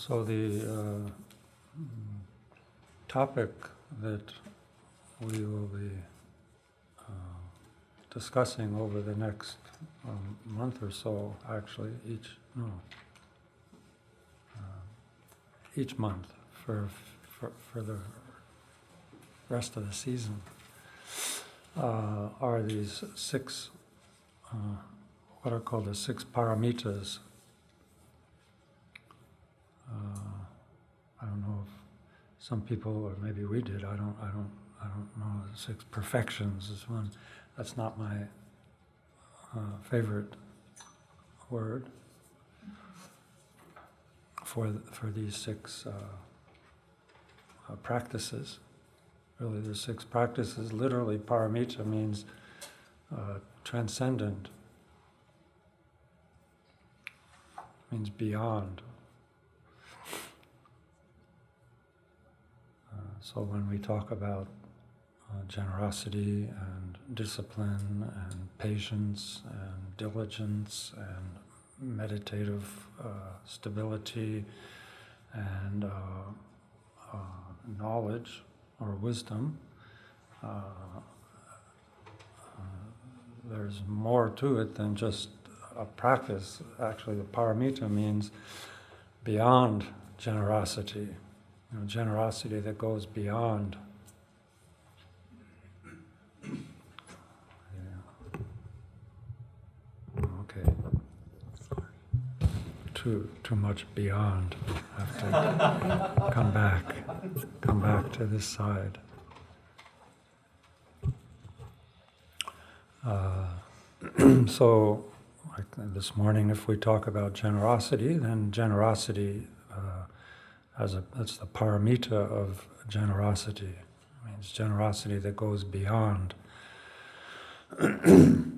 So the topic that we will be discussing over the next month or so, actually, each month for the rest of the season, are these six, what are called the six Paramitas. I don't know if some people, or maybe we did. I don't know. The six perfections is one. That's not my favorite word for these six practices. Really, there's six practices. Literally, paramita means transcendent. Means beyond. So when we talk about generosity and discipline and patience and diligence and meditative stability and knowledge or wisdom, there's more to it than just a practice. Actually, the paramita means beyond generosity. Generosity that goes beyond. Okay. Too much beyond. I have to come back to this side. So, like this morning, if we talk about generosity, then generosity that's the paramita of generosity. It means generosity that goes beyond. The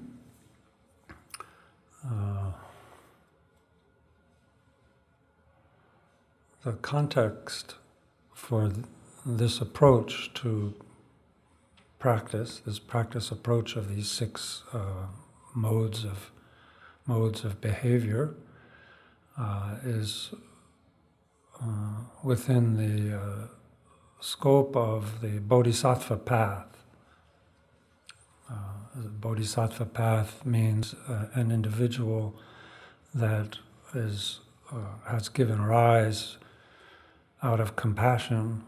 context for this approach to practice, this practice approach of these six modes of behavior, is within the scope of the bodhisattva path. The bodhisattva path means an individual that has given rise out of compassion,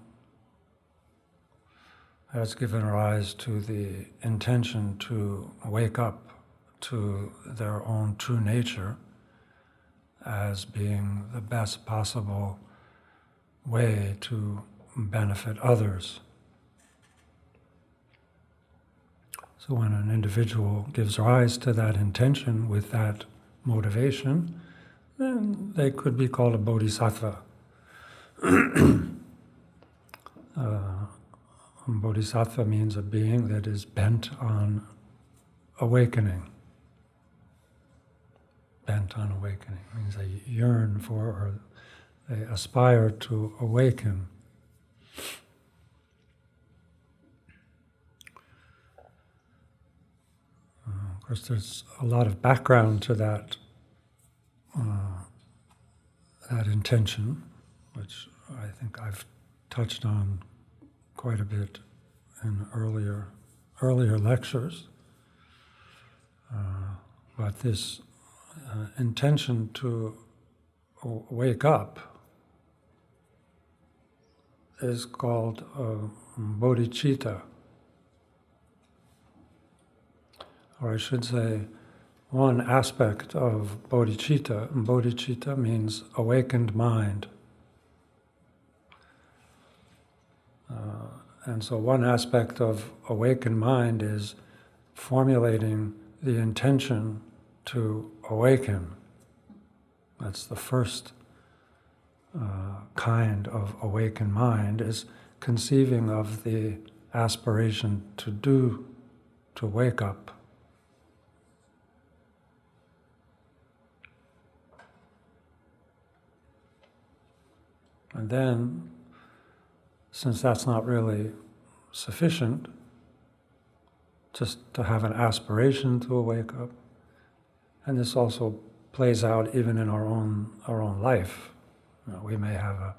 has given rise to the intention to wake up to their own true nature as being the best possible way to benefit others. So when an individual gives rise to that intention with that motivation, then they could be called a bodhisattva. Bodhisattva means a being that is bent on awakening. Bent on awakening means they yearn for, or they aspire to awaken. Of course, there's a lot of background to that intention, which I think I've touched on quite a bit in earlier lectures. But this intention to wake up is called bodhicitta. Or I should say, one aspect of bodhicitta. Bodhicitta means awakened mind. And so one aspect of awakened mind is formulating the intention to awaken. That's the first kind of awakened mind, is conceiving of the aspiration to wake up. And then, since that's not really sufficient, just to have an aspiration to wake up, and this also plays out even in our own life. We may have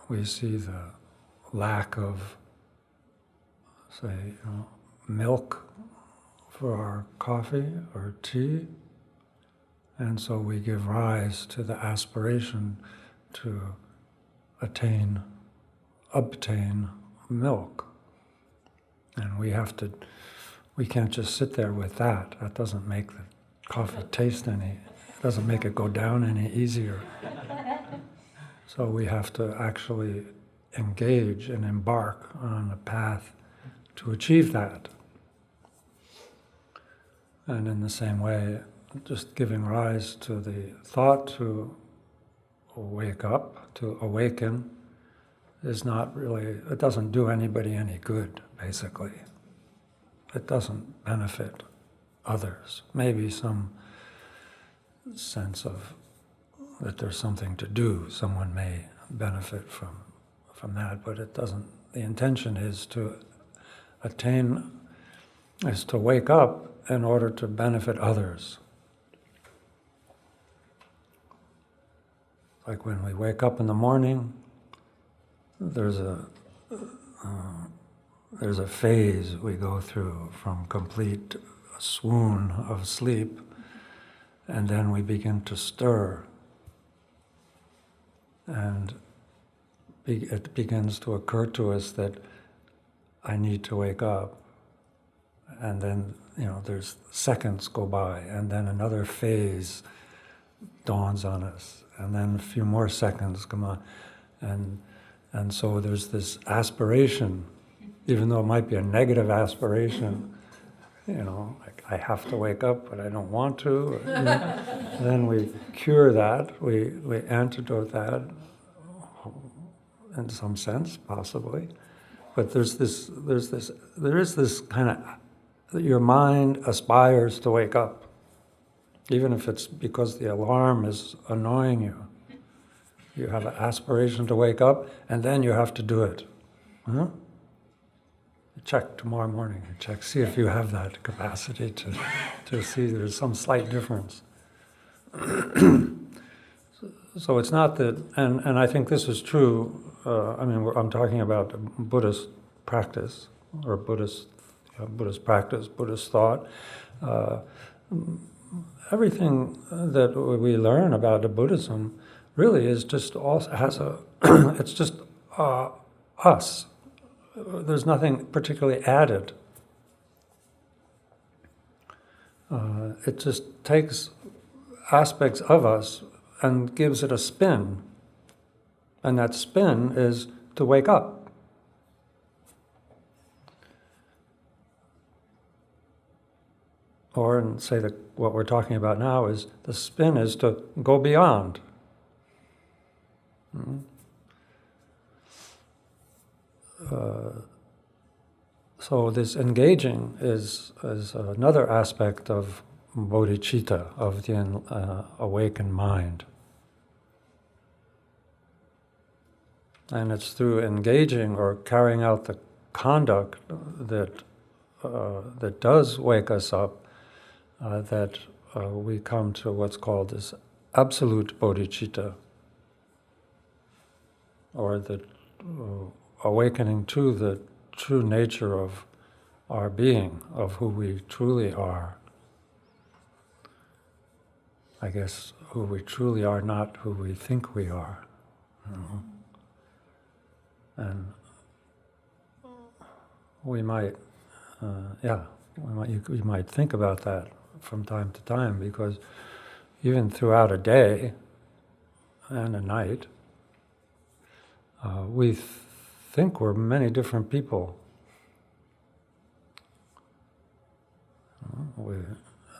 we see the lack of, say, milk for our coffee or tea, and so we give rise to the aspiration to obtain milk. And we can't just sit there with that. That doesn't make the coffee taste it doesn't make it go down any easier. So we have to actually engage and embark on a path to achieve that. And in the same way, just giving rise to the thought to wake up, to awaken, is not really, it doesn't do anybody any good, basically. It doesn't benefit others. Maybe some sense of that there's something to do, someone may benefit from that, but it doesn't. The intention is to wake up in order to benefit others. Like when we wake up in the morning, there's a phase we go through from complete swoon of sleep, and then we begin to stir. And it begins to occur to us that I need to wake up. And then, there's seconds go by, and then another phase dawns on us, and then a few more seconds come on. And so there's this aspiration, even though it might be a negative aspiration, like I have to wake up, but I don't want to. Then we cure that, we antidote that, in some sense, possibly. But there is this kind of, your mind aspires to wake up, even if it's because the alarm is annoying you. You have an aspiration to wake up, and then you have to do it. Huh? Check tomorrow morning. See if you have that capacity to see there's some slight difference. So it's not that, and I think this is true. I'm talking about Buddhist practice or Buddhist practice, Buddhist thought. Everything that we learn about the Buddhism really is just also has it's just us. There's nothing particularly added. It just takes aspects of us and gives it a spin. And that spin is to wake up. Or, and say that what we're talking about now is the spin is to go beyond. So this engaging is another aspect of bodhicitta, of the awakened mind. And it's through engaging or carrying out the conduct that does wake us up that we come to what's called this absolute bodhicitta, or the awakening to the true nature of our being, of who we truly are. I guess who we truly are, not who we think we are. And we might, you might think about that from time to time, because even throughout a day and a night, we think we're many different people.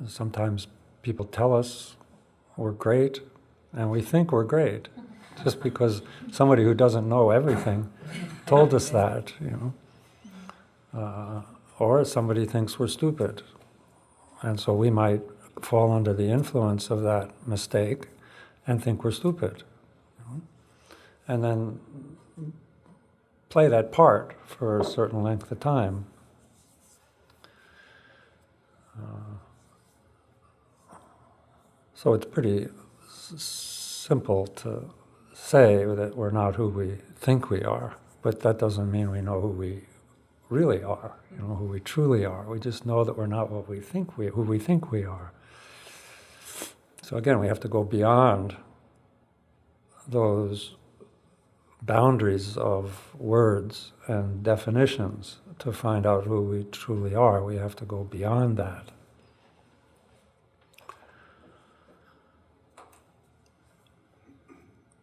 Sometimes people tell us we're great, and we think we're great, just because somebody who doesn't know everything told us that, or somebody thinks we're stupid. And so we might fall under the influence of that mistake and think we're stupid. And then play that part for a certain length of time. So it's pretty simple to say that we're not who we think we are, but that doesn't mean we know who we really are, who we truly are. We just know that we're not who we think we are. So again, we have to go beyond those boundaries of words and definitions to find out who we truly are. We have to go beyond that.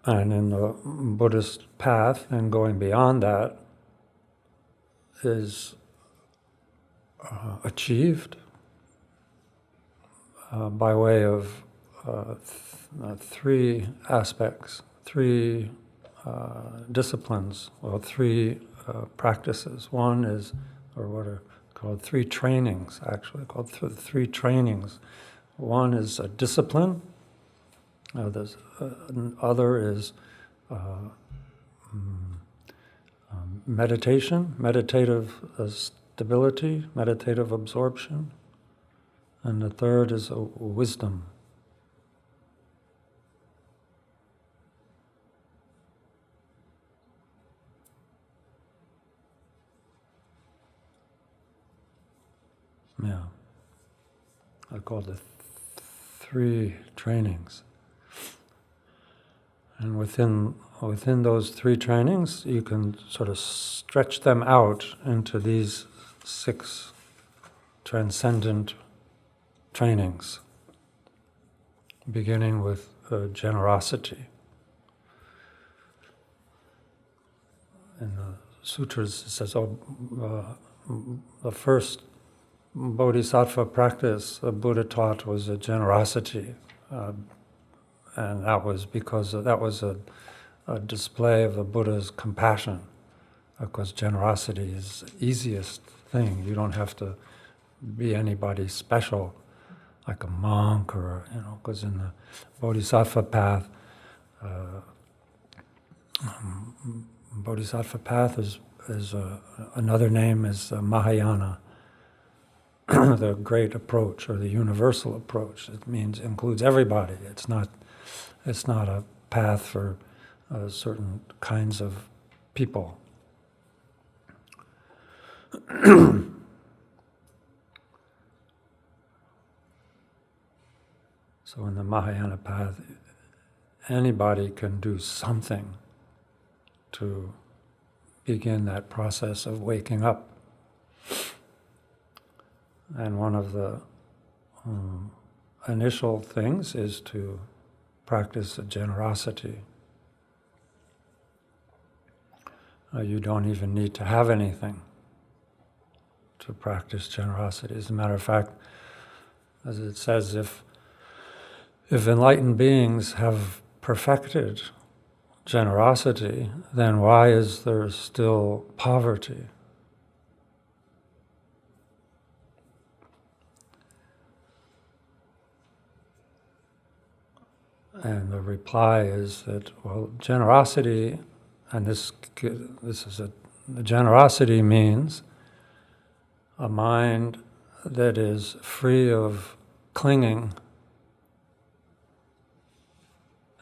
And in the Buddhist path, and going beyond that is achieved by way of three aspects, three disciplines, well, three practices. One is, or what are called three trainings, actually, called three trainings. One is a discipline. Other is meditation, meditative stability, meditative absorption. And the third is wisdom. Yeah. I call it three trainings. And within those three trainings, you can sort of stretch them out into these 6 transcendent trainings, beginning with generosity. In the sutras, it says, the first bodhisattva practice the Buddha taught was a generosity. And that was because that was a display of the Buddha's compassion, because generosity is the easiest thing. You don't have to be anybody special, like a monk because in the bodhisattva path, is another name is Mahayana, the great approach or the universal approach. It includes everybody. It's not a path for certain kinds of people. So in the Mahayana path, anybody can do something to begin that process of waking up. And one of the initial things is to practice generosity. You don't even need to have anything to practice generosity. As a matter of fact, as it says, if enlightened beings have perfected generosity, then why is there still poverty? And the reply is that, well, generosity, and generosity means a mind that is free of clinging,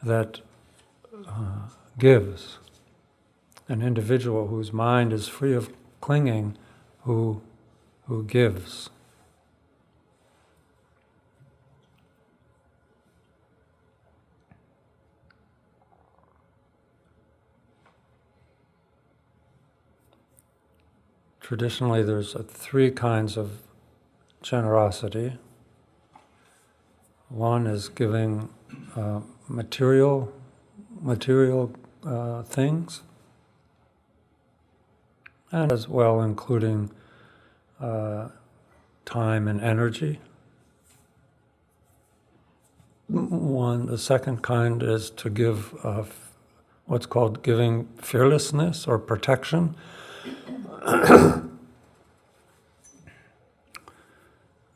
that gives. An individual whose mind is free of clinging, who gives. Traditionally, there's 3 kinds of generosity. One is giving material things, and as well including time and energy. The second kind is to give what's called giving fearlessness or protection.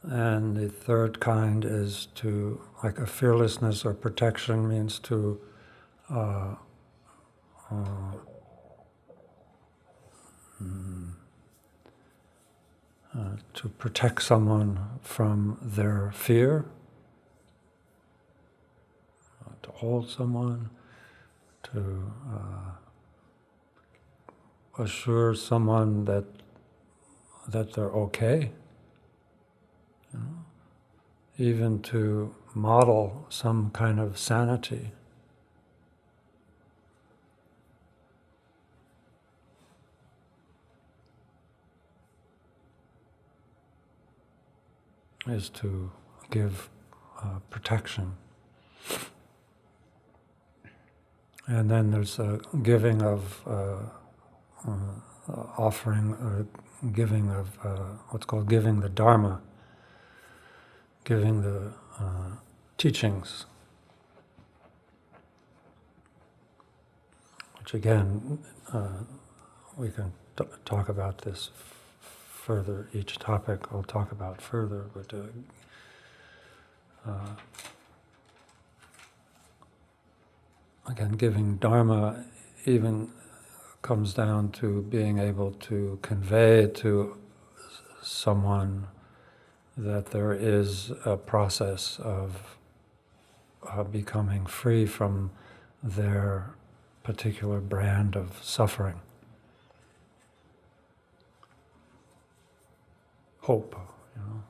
And the third kind is to, like a fearlessness or protection means to protect someone from their fear, to hold someone, to assure someone that they're okay, you know? Even to model some kind of sanity. Is to give protection. And then there's a giving of offering, or giving of what's called giving the Dharma, giving the teachings, which again, we can talk about this further. Each topic I'll talk about further, but again, giving Dharma even comes down to being able to convey to someone that there is a process of becoming free from their particular brand of suffering. Hope, you know.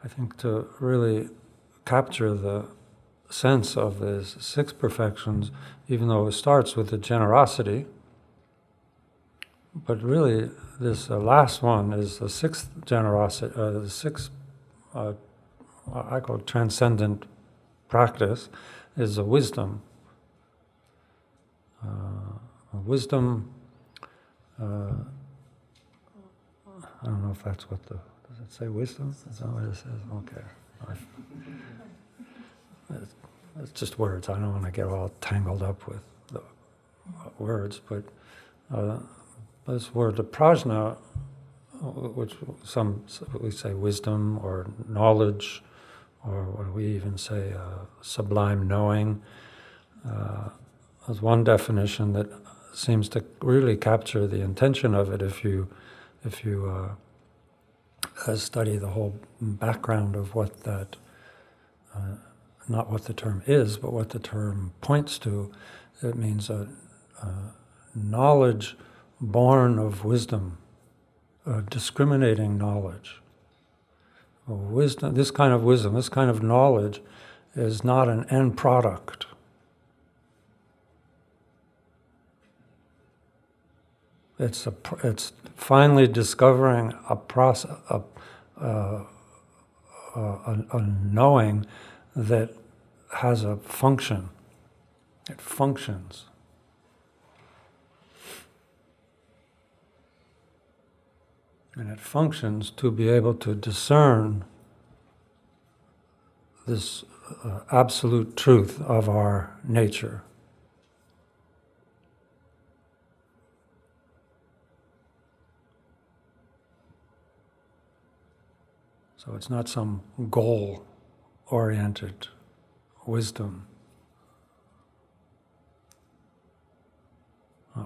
I think to really capture the sense of these six perfections, even though it starts with the generosity, but really this last one is the sixth generosity, the sixth, I call it transcendent practice, is the wisdom. Wisdom, I don't know if that's what does it say wisdom? Is that what it says? Okay. It's just words. I don't want to get all tangled up with the words, but this word, the prajna, which we say wisdom or knowledge, or what we even say sublime knowing, is one definition that seems to really capture the intention of it if you study the whole background of what that, not what the term is, but what the term points to. It means a knowledge born of wisdom, discriminating knowledge. Wisdom, this kind of knowledge is not an end product. It's finally discovering a process, a knowing that has a function. It functions. And it functions to be able to discern this absolute truth of our nature. So it's not some goal-oriented wisdom.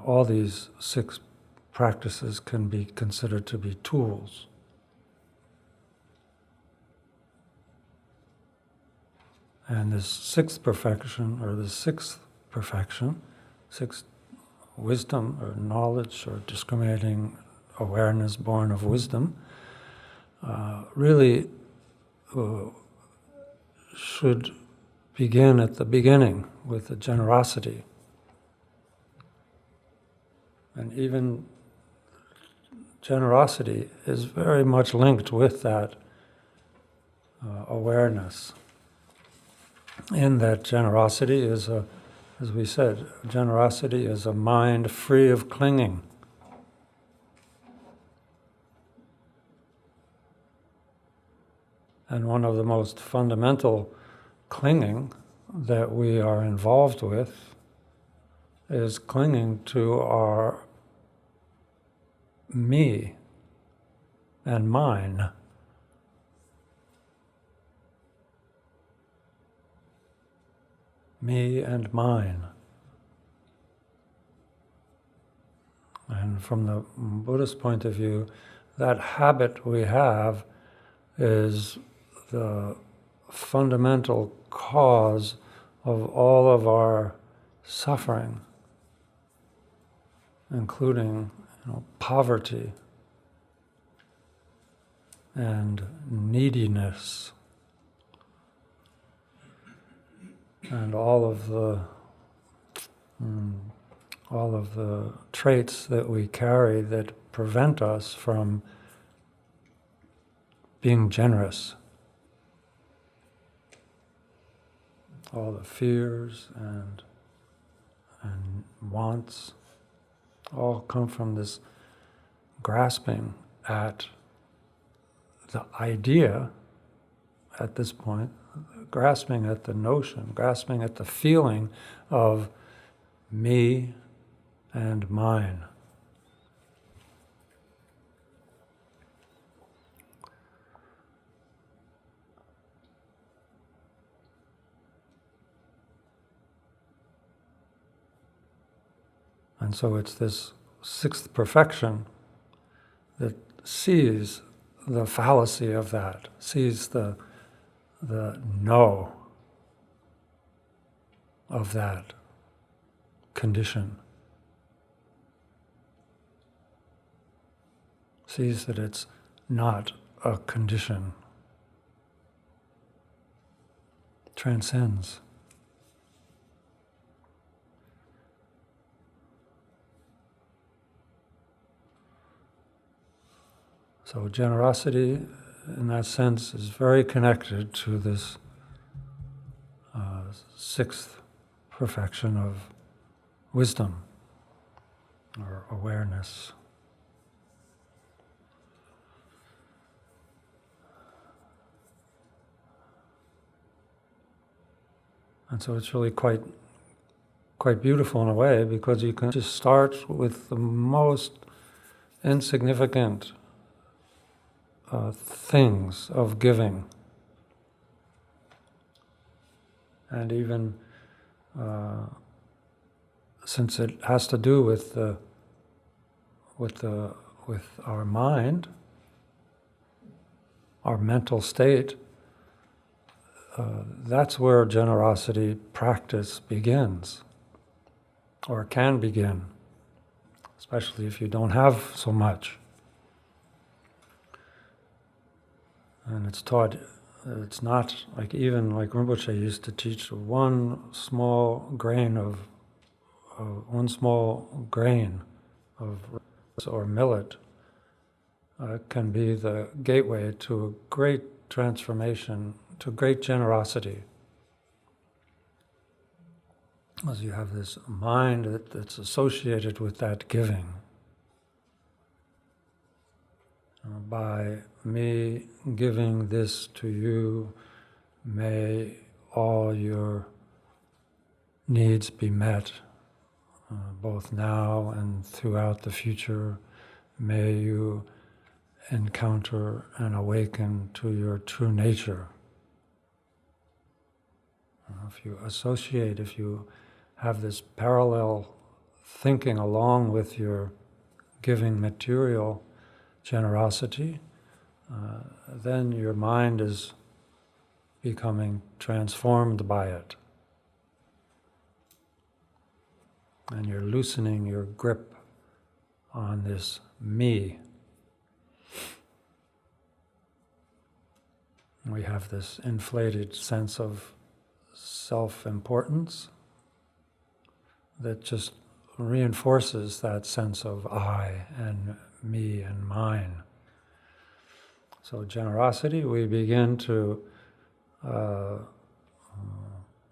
All these six practices can be considered to be tools. And this sixth perfection, or the sixth perfection, sixth wisdom or knowledge or discriminating awareness born of wisdom, really should begin at the beginning with the generosity. And even generosity is very much linked with that awareness. In that generosity is as we said, generosity is a mind free of clinging. And one of the most fundamental clinging that we are involved with is clinging to our me and mine. Me and mine. And from the Buddhist point of view, that habit we have is the fundamental cause of all of our suffering, including poverty and neediness and all of the traits that we carry that prevent us from being generous. All the fears and wants all come from this grasping at the idea at this point, grasping at the notion, grasping at the feeling of me and mine. And so it's this sixth perfection that sees the fallacy of that, sees the no of that condition, sees that it's not a condition, transcends. So generosity, in that sense, is very connected to this sixth perfection of wisdom or awareness. And so it's really quite beautiful in a way, because you can just start with the most insignificant things of giving, and even since it has to do with our mind, our mental state, that's where generosity practice begins, or can begin, especially if you don't have so much. And it's taught, it's not like, even like Rinpoche used to teach, one small grain of rice or millet can be the gateway to a great transformation, to great generosity. As you have this mind that's associated with that giving. By me giving this to you, may all your needs be met, both now and throughout the future. May you encounter and awaken to your true nature. If you associate, if you have this parallel thinking along with your giving material generosity, then your mind is becoming transformed by it. And you're loosening your grip on this me. We have this inflated sense of self-importance that just reinforces that sense of I and me and mine. So generosity, we begin to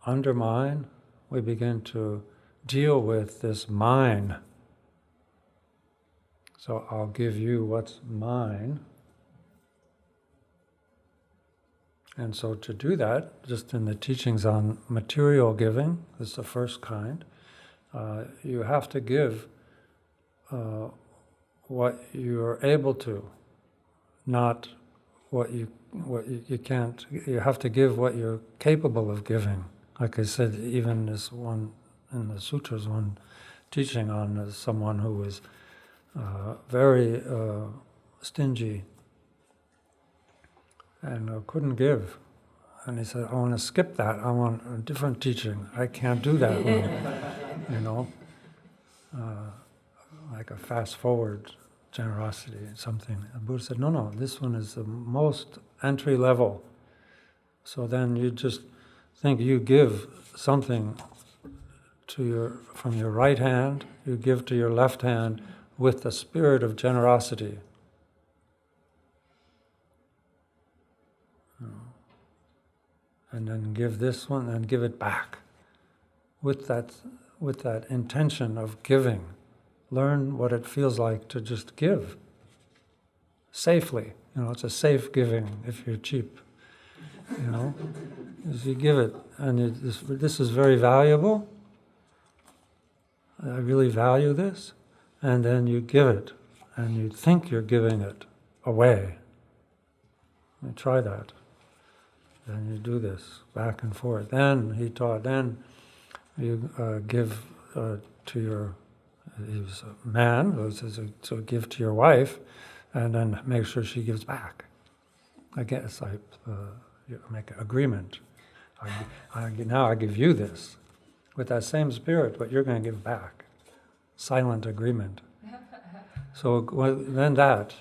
undermine, we begin to deal with this mine. So I'll give you what's mine. And so to do that, just in the teachings on material giving, this is the first kind, you have to give what you're able to, not what you can't. You have to give what you're capable of giving. Like I said, even this one in the sutras, one teaching on someone who was very stingy, and couldn't give. And he said, I want to skip that. I want a different teaching. I can't do that one. You know, like a fast forward generosity, something. The Buddha said, no, this one is the most entry level. So then you just think you give something from your right hand, you give to your left hand with the spirit of generosity. And then give this one and give it back with that intention of giving. Learn what it feels like to just give safely. It's a safe giving if you're cheap. As you give it, and this is very valuable. I really value this, and then you give it, and you think you're giving it away. You try that. Then you do this back and forth. Then he taught. Then you give to your. He was a man, so give to your wife, and then make sure she gives back. I guess you make an agreement. Now I give you this with that same spirit, but you're going to give back. Silent agreement. So then that,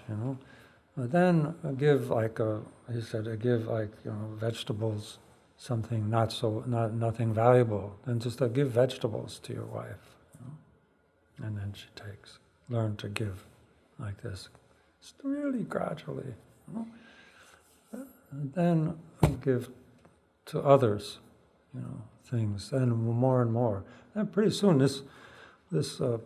But then give he said, give vegetables, something nothing valuable. Then just give vegetables to your wife, and then she takes. Learn to give like this, just really gradually. And then give to others, things, and more and more. And pretty soon this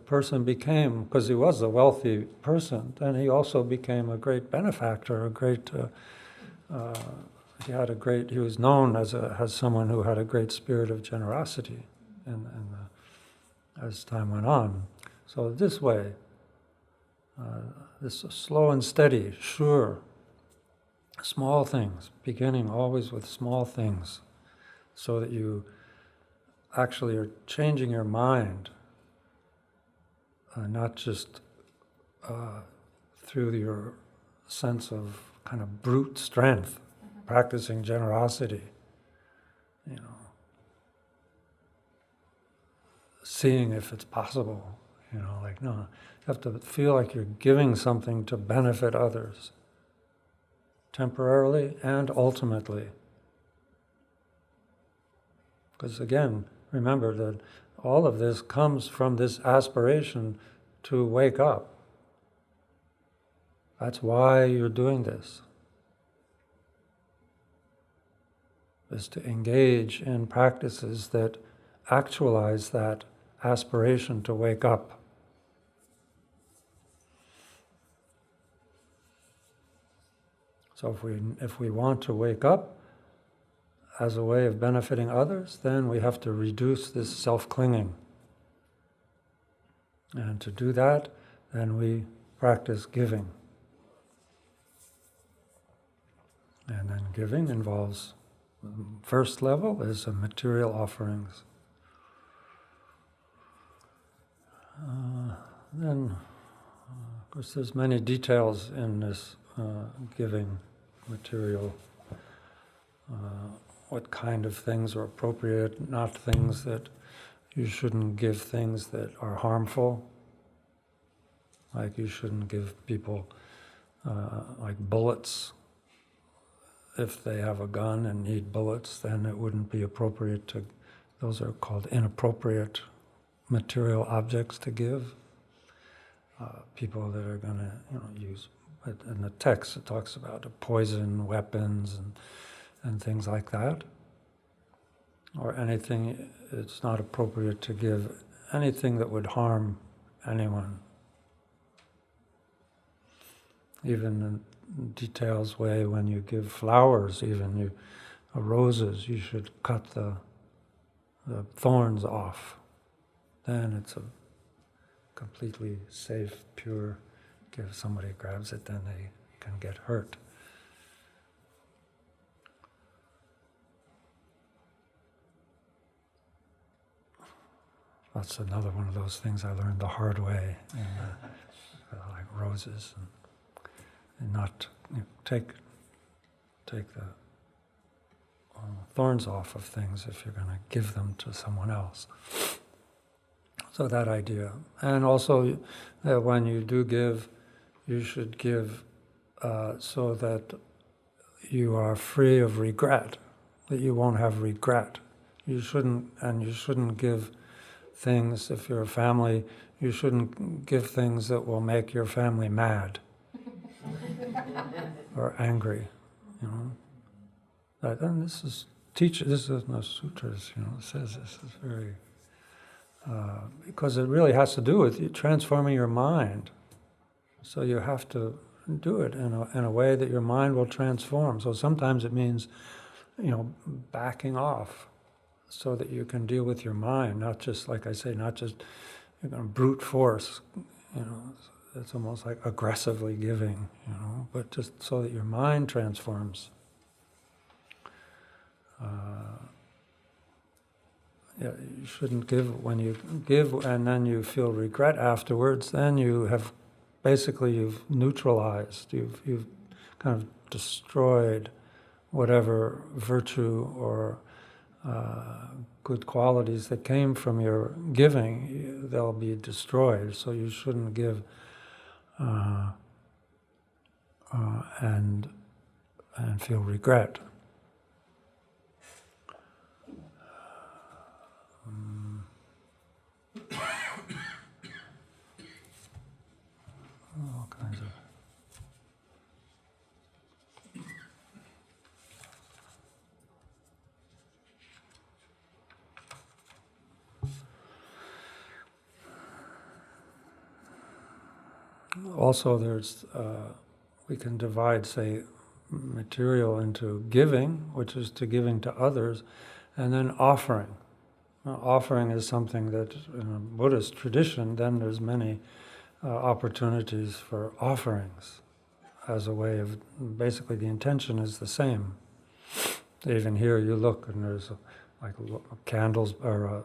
person became, because he was a wealthy person, then he also became a great benefactor, he was known as someone who had a great spirit of generosity, and as time went on. So this way, this slow and steady, sure, small things, beginning always with small things, so that you actually are changing your mind, not just through your sense of kind of brute strength, practicing generosity, seeing if it's possible, no, you have to feel like you're giving something to benefit others, temporarily and ultimately. Because again, remember that all of this comes from this aspiration to wake up. That's why you're doing this. Is to engage in practices that actualize that aspiration to wake up. So if we want to wake up as a way of benefiting others, then we have to reduce this self-clinging. And to do that, then we practice giving. And then giving involves, first level is material offerings. Then, of course, there's many details in this giving material. What kind of things are appropriate, not things that you shouldn't give things that are harmful. Like you shouldn't give people like bullets. If they have a gun and need bullets, then it wouldn't be appropriate to, those are called inappropriate material objects to give. People that are going to use, but in the text it talks about poison, weapons, and things like that. Or anything, it's not appropriate to give anything that would harm anyone. Even in details way, when you give flowers, even roses, you should cut the thorns off. Then it's a completely safe, pure. If somebody grabs it, then they can get hurt. That's another one of those things I learned the hard way, like roses, and not take take the thorns off of things if you're going to give them to someone else. So that idea. And also that when you do give, you should give so that you are free of regret, that you won't have regret. You shouldn't give things, if you're a family, you shouldn't give things that will make your family mad or angry, you know. And this is in the sutras, you know, it says this is very, because it really has to do with transforming your mind. So you have to do it in a way that your mind will transform. So sometimes it means, you know, backing off so that you can deal with your mind, not just, like I say, not just brute force, you know, it's almost like aggressively giving, you know, but just so that your mind transforms. You shouldn't give when you give and then you feel regret afterwards, then you've neutralized, you've kind of destroyed whatever virtue or good qualities that came from your giving. They'll be destroyed, so you shouldn't give and feel regret. All kinds of. Also, we can divide, say, material into giving, which is to giving to others, and then offering. Now, offering is something that in a Buddhist tradition, then there's many opportunities for offerings as a way of, basically the intention is the same. Even here you look and there's like candles or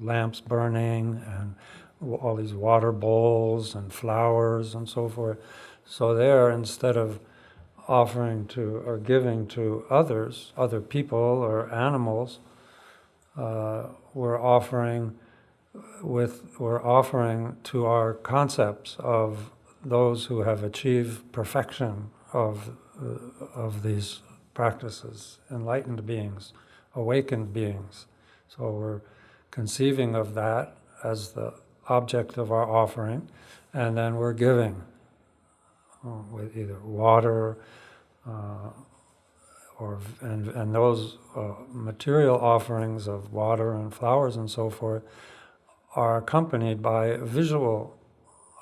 lamps burning and all these water bowls and flowers and so forth. So there, instead of offering to or giving to others, other people or animals, we're offering to our concepts of those who have achieved perfection of these practices, enlightened beings, awakened beings. So we're conceiving of that as the object of our offering, and then we're giving with either water and those material offerings of water and flowers and so forth are accompanied by visual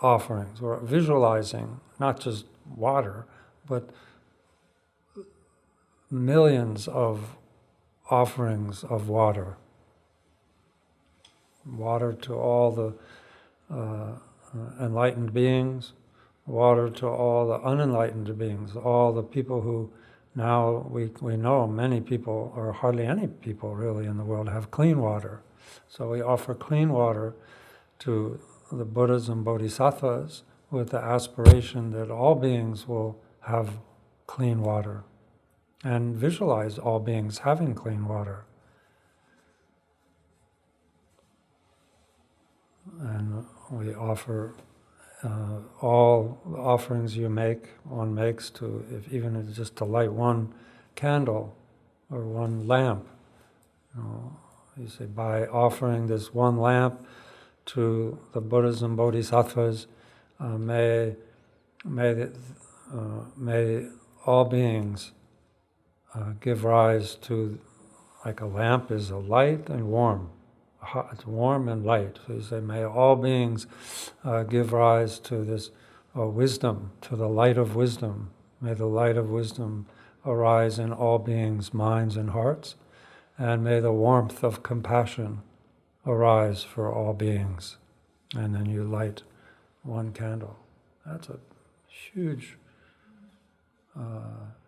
offerings, or visualizing not just water, but millions of offerings of water. Water to all the enlightened beings, water to all the unenlightened beings, all the people who now we know many people, or hardly any people really in the world, have clean water. So we offer clean water to the Buddhas and Bodhisattvas with the aspiration that all beings will have clean water, and visualize all beings having clean water. And we offer all the offerings one makes to, even if it's just to light one candle or one lamp. You say, by offering this one lamp to the Buddhas and Bodhisattvas, may all beings give rise to, like a lamp is a light and warm. It's warm and light. So you say, may all beings give rise to this wisdom, to the light of wisdom. May the light of wisdom arise in all beings' minds and hearts, and may the warmth of compassion arise for all beings. And then you light one candle. That's a huge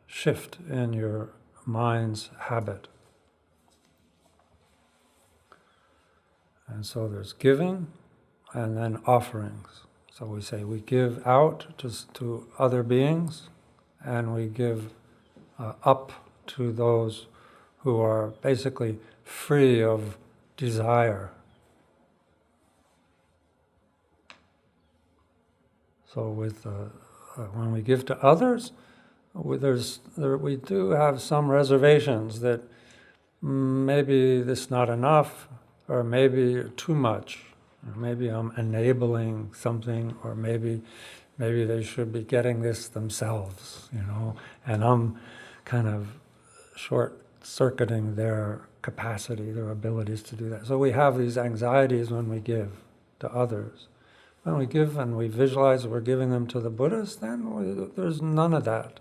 shift in your mind's habit. And so there's giving and then offerings. So we say we give out to other beings, and we give up to those who are basically free of desire. So when we give to others, we do have some reservations that maybe this is not enough, or maybe too much, or maybe I'm enabling something, or maybe they should be getting this themselves, and I'm kind of short-circuiting their capacity, their abilities to do that. So we have these anxieties when we give to others. When we give and we visualize we're giving them to the Buddhas, then there's none of that.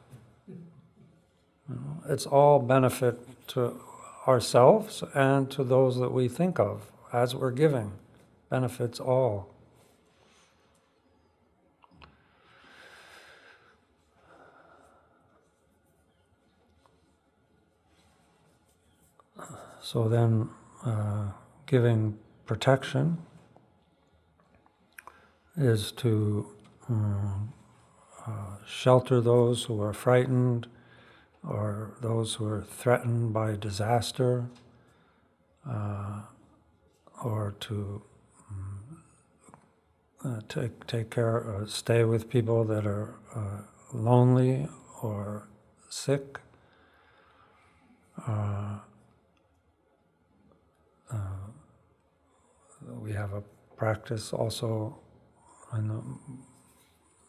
It's all benefit to ourselves and to those that we think of as we're giving. Benefits all. So then, giving protection is to shelter those who are frightened, or those who are threatened by disaster, or to take care, or stay with people that are lonely or sick. We have a practice also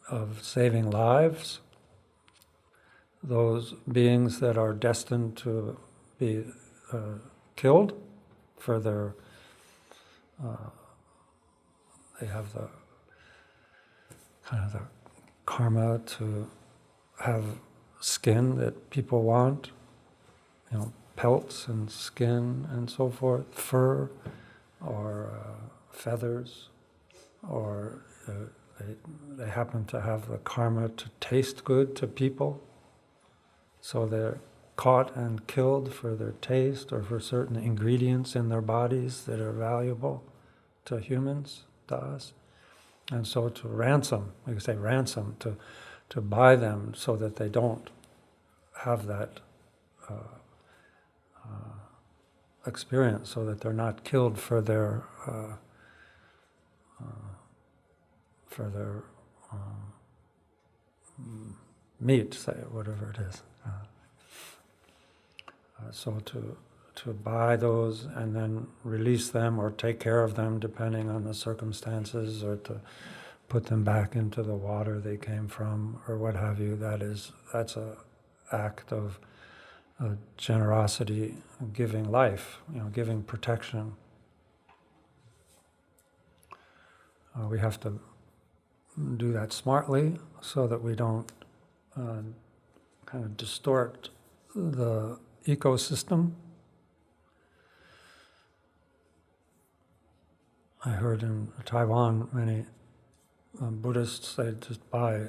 of saving lives. Those beings that are destined to be killed for their, they have the kind of the karma to have skin that people want, pelts and skin and so forth, fur or feathers, or they happen to have the karma to taste good to people, so they're caught and killed for their taste or for certain ingredients in their bodies that are valuable to humans, to us. And so to ransom, we say ransom, to buy them so that they don't have that experience, so that they're not killed for their meat, say, whatever it is. So to buy those and then release them or take care of them depending on the circumstances, or to put them back into the water they came from, or what have you, that's a act of generosity, giving life, giving protection. We have to do that smartly so that we don't kind of distort the ecosystem. I heard in Taiwan many Buddhists, they just buy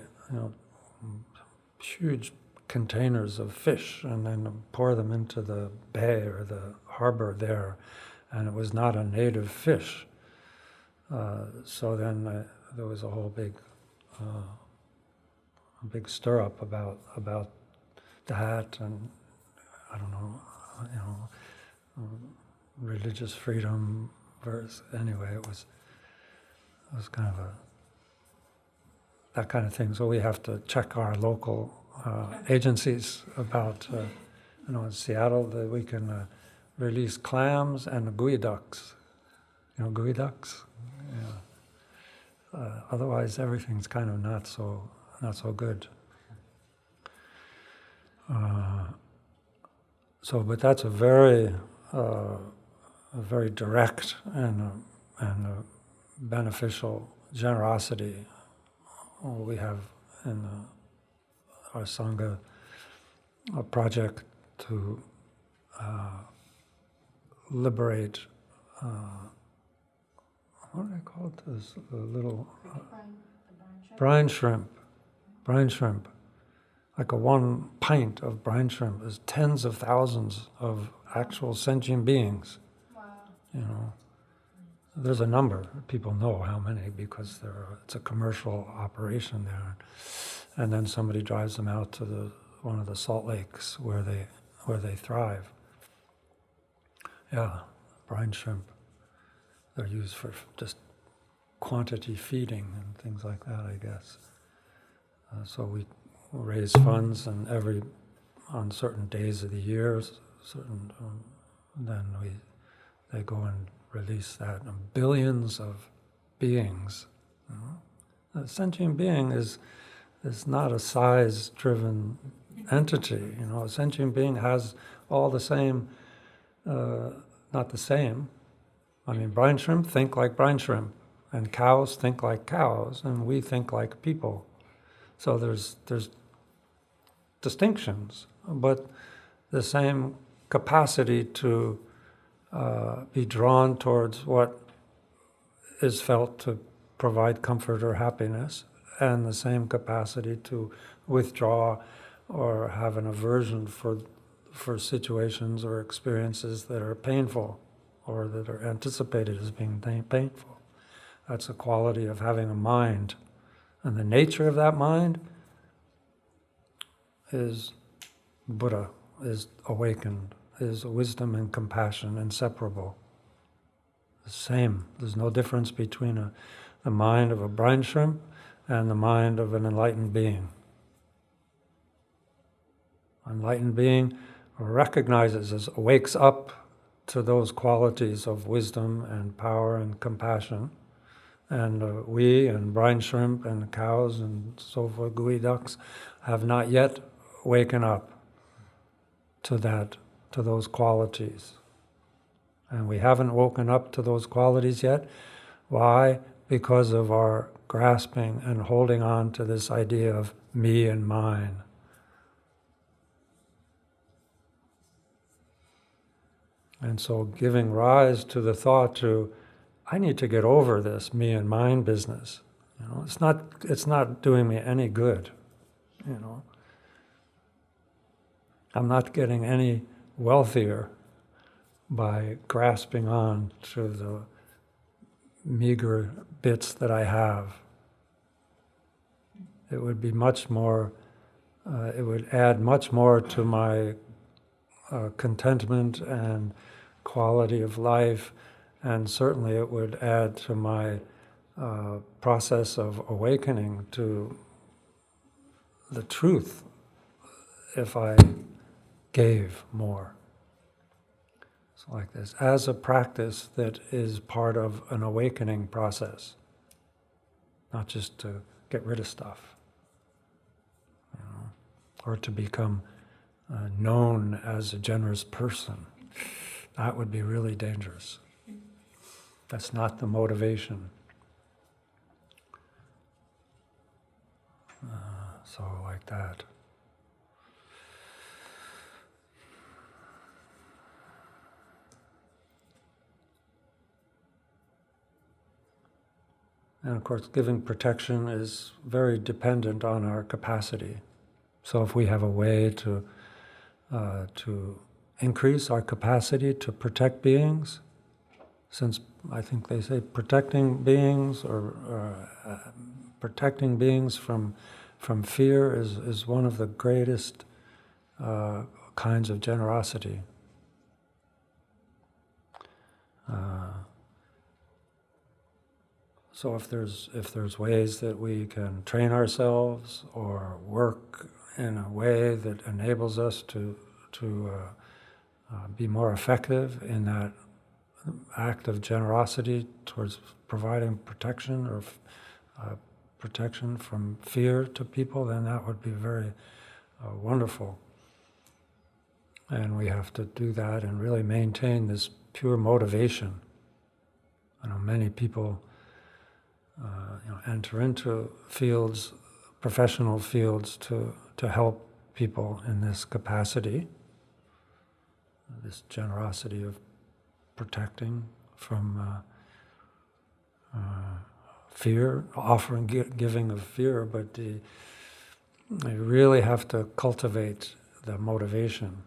huge containers of fish and then pour them into the bay or the harbor there, and it was not a native fish. So then there was a whole big stir up about that, and I don't know, religious freedom versus, anyway, it was kind of that kind of thing. So we have to check our local agencies about, in Seattle, that we can release clams and geoducks. Geoducks? Yeah. Otherwise, everything's kind of not so good. But that's a very direct and a beneficial generosity we have in our Sangha, a project to liberate, what do they call it? This little brine shrimp. Like a 1 pint of brine shrimp is tens of thousands of actual sentient beings. Wow. There's a number. People know how many because it's a commercial operation there. And then somebody drives them out to the one of the salt lakes where they thrive. Yeah, brine shrimp. They're used for just quantity feeding and things like that, I guess. So we raise funds, and on certain days of the year, then they go and release that. And billions of beings. You know? A sentient being is not a size-driven entity. You know, a sentient being has all the same, not the same. I mean, brine shrimp think like brine shrimp, and cows think like cows, and we think like people. So there's distinctions, but the same capacity to be drawn towards what is felt to provide comfort or happiness, and the same capacity to withdraw or have an aversion for situations or experiences that are painful or that are anticipated as being painful. That's a quality of having a mind. And the nature of that mind is Buddha, is awakened, is wisdom and compassion inseparable. The same. There's no difference between the mind of a brine shrimp and the mind of an enlightened being. Enlightened being recognizes, wakes up to those qualities of wisdom and power and compassion. And we and brine shrimp and cows and so forth, gooey ducks, have not yet waken up to those qualities. And we haven't woken up to those qualities yet. Why? Because of our grasping and holding on to this idea of me and mine. And so giving rise to the thought I need to get over this me and mine business. You know, it's not doing me any good. You know, I'm not getting any wealthier by grasping on to the meager bits that I have. It would be much more. It would add much more to my contentment and quality of life. And certainly it would add to my process of awakening to the truth if I gave more. So like this, as a practice that is part of an awakening process, not just to get rid of stuff, you know, or to become known as a generous person. That would be really dangerous. That's not the motivation. So like that. And of course, giving protection is very dependent on our capacity. So if we have a way to increase our capacity to protect beings, since I think they say protecting beings protecting beings from fear is one of the greatest kinds of generosity. So if there's ways that we can train ourselves or work in a way that enables us to be more effective in that act of generosity towards providing protection or protection from fear to people, then that would be very wonderful. And we have to do that and really maintain this pure motivation. I know many people enter into fields, professional fields, to help people in this capacity, this generosity of protecting from fear, offering, giving of fear, but you really have to cultivate the motivation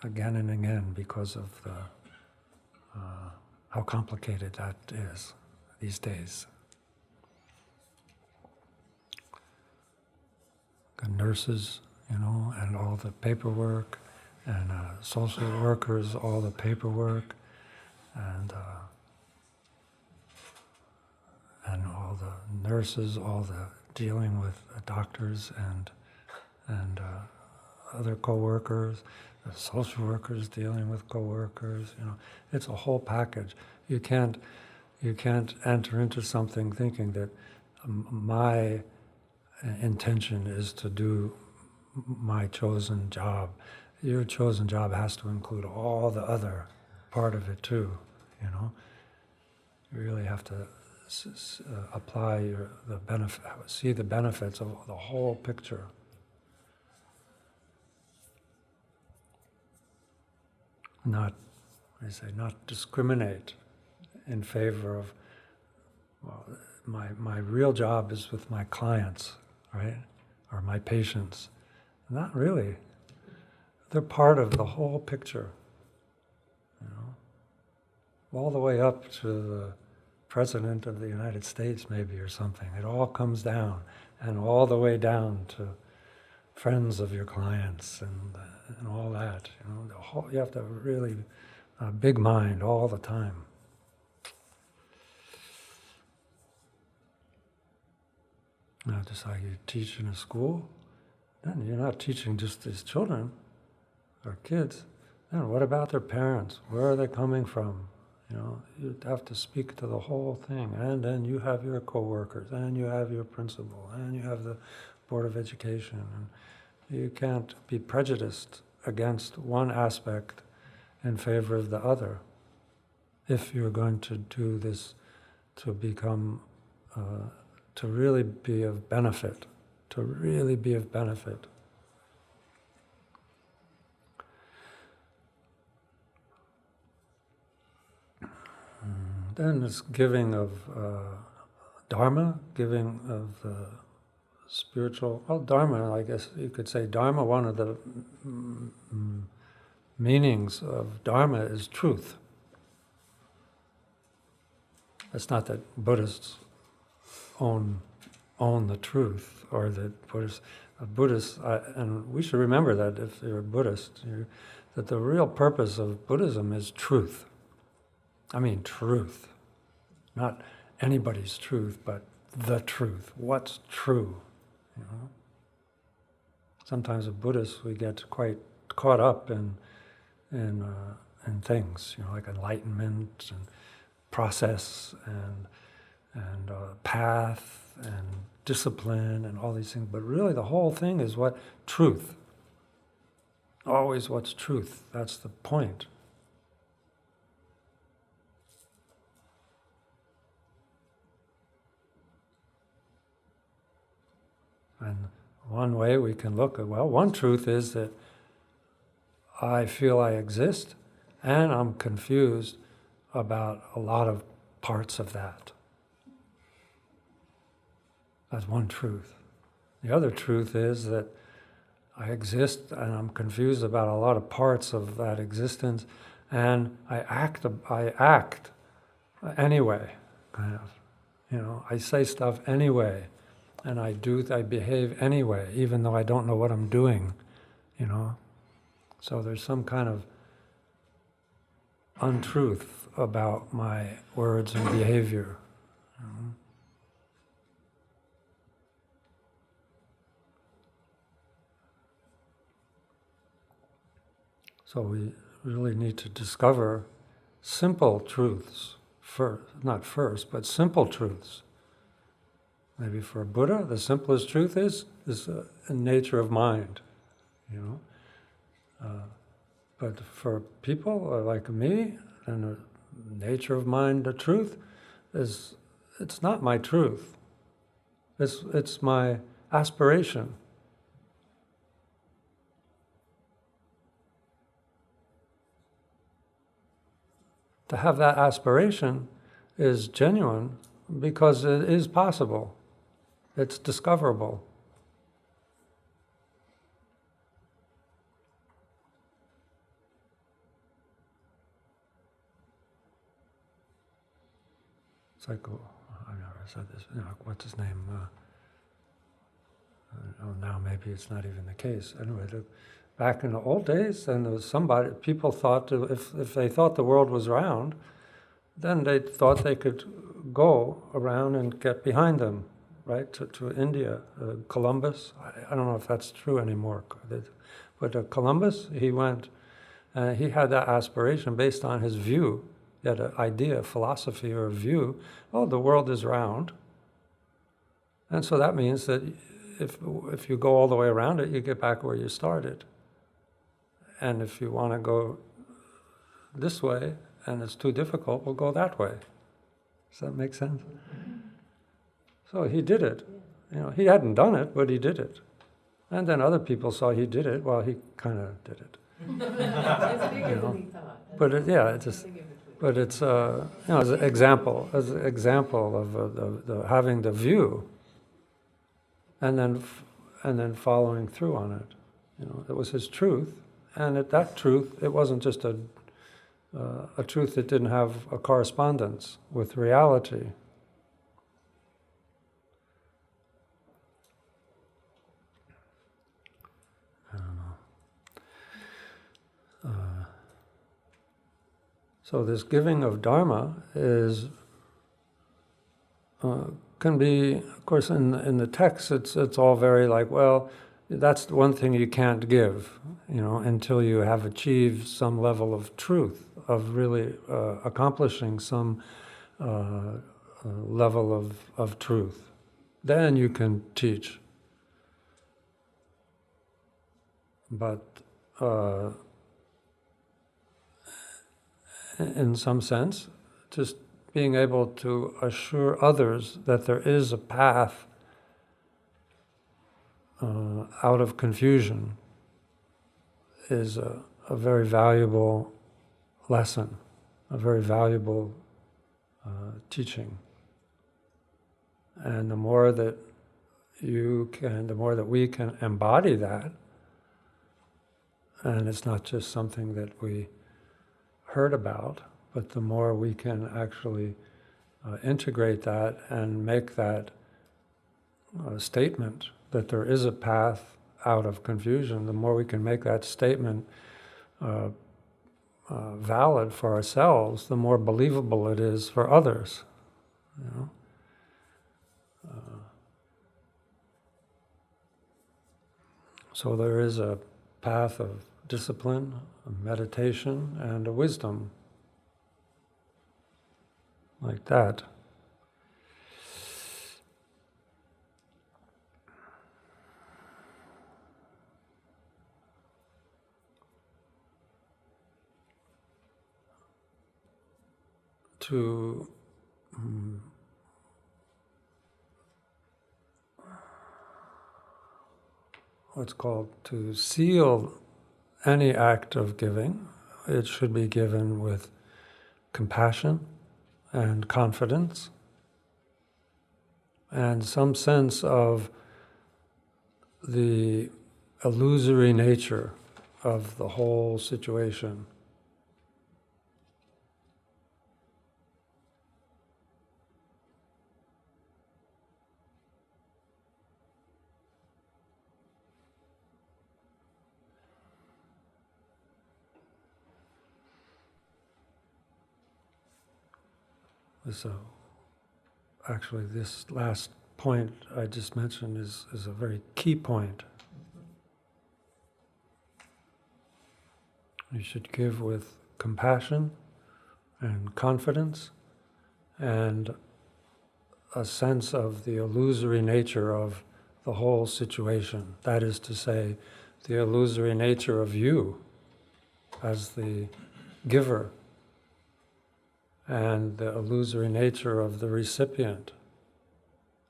again and again because of how complicated that is these days. Nurses, and all the paperwork, and social workers, all the paperwork, and all the nurses, all the dealing with doctors and other co-workers, the social workers dealing with co-workers. It's a whole package. You can't enter into something thinking that my intention is to do my chosen job. Your chosen job has to include all the other part of it too. You really have to apply the benefit, see the benefits of the whole picture. Not discriminate in favor of, well, my real job is with my clients, right? Or my patients. Not really. They're part of the whole picture. All the way up to the President of the United States maybe or something. It all comes down, and all the way down to friends of your clients and all that. You have to have really a big mind all the time. Now, just like you teach in a school, then you're not teaching just these children or kids. Then what about their parents? Where are they coming from? You have to speak to the whole thing, and then you have your co-workers, and you have your principal, and you have the Board of Education, and you can't be prejudiced against one aspect in favor of the other if you're going to do this to become, to really be of benefit, Then it's giving of Dharma, giving of the spiritual, well, Dharma, I guess you could say Dharma, one of the meanings of Dharma is truth. It's not that Buddhists own the truth, or that Buddhists, and we should remember that if you're a Buddhist, that the real purpose of Buddhism is truth. I mean truth. Not anybody's truth, but the truth. What's true? Sometimes as Buddhists we get quite caught up in things, like enlightenment and process and path and discipline and all these things. But really, the whole thing is what truth. Always, what's truth? That's the point. And one way we can look at, one truth is that I feel I exist, and I'm confused about a lot of parts of that. That's one truth. The other truth is that I exist, and I'm confused about a lot of parts of that existence, and I act anyway, kind of. I say stuff anyway. And I behave anyway, even though I don't know what I'm doing, So there's some kind of untruth about my words and behavior. So we really need to discover simple truths not first, but simple truths. Maybe for a Buddha, the simplest truth is a nature of mind, But for people like me, and the nature of mind, the truth it's not my truth. It's my aspiration. To have that aspiration is genuine because it is possible. It's discoverable. It's like, I've never said this, what's his name? now maybe it's not even the case. Anyway, back in the old days, then there was people thought if they thought the world was round, then they thought they could go around and get behind them, right, to India. Columbus, I don't know if that's true anymore, but Columbus, he went, he had that aspiration based on his view. He had an idea, philosophy, or a view, the world is round. And so that means that if you go all the way around it, you get back where you started. And if you want to go this way, and it's too difficult, we'll go that way. Does that make sense? So he did it. He hadn't done it, but he did it. And then other people saw he did it. Well, he kind of did it. But it's as an example of the having the view, and then following through on it. It was his truth, and that truth, it wasn't just a truth that didn't have a correspondence with reality. I don't know. So this giving of Dharma can be, of course, in the text, it's all very like, well, that's one thing you can't give, until you have achieved some level of truth, of really accomplishing some level of truth. Then you can teach. But in some sense, just being able to assure others that there is a path out of confusion is a very valuable lesson, a very valuable teaching. And the more that we can embody that, and it's not just something that we heard about, but the more we can actually integrate that and make that statement that there is a path out of confusion, the more we can make that statement valid for ourselves, the more believable it is for others. So there is a path of discipline, a meditation, and a wisdom like that. To what's called to seal any act of giving, it should be given with compassion and confidence and some sense of the illusory nature of the whole situation. So, actually, this last point I just mentioned is a very key point. You should give with compassion and confidence and a sense of the illusory nature of the whole situation. That is to say, the illusory nature of you as the giver, and the illusory nature of the recipient,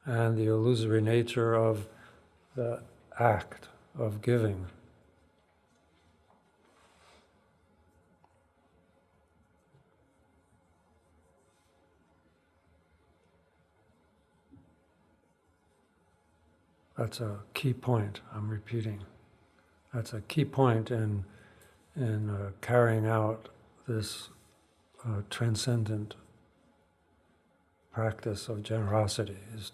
and the illusory nature of the act of giving. That's a key point, I'm repeating. That's a key point in carrying out this transcendent practice of generosity, is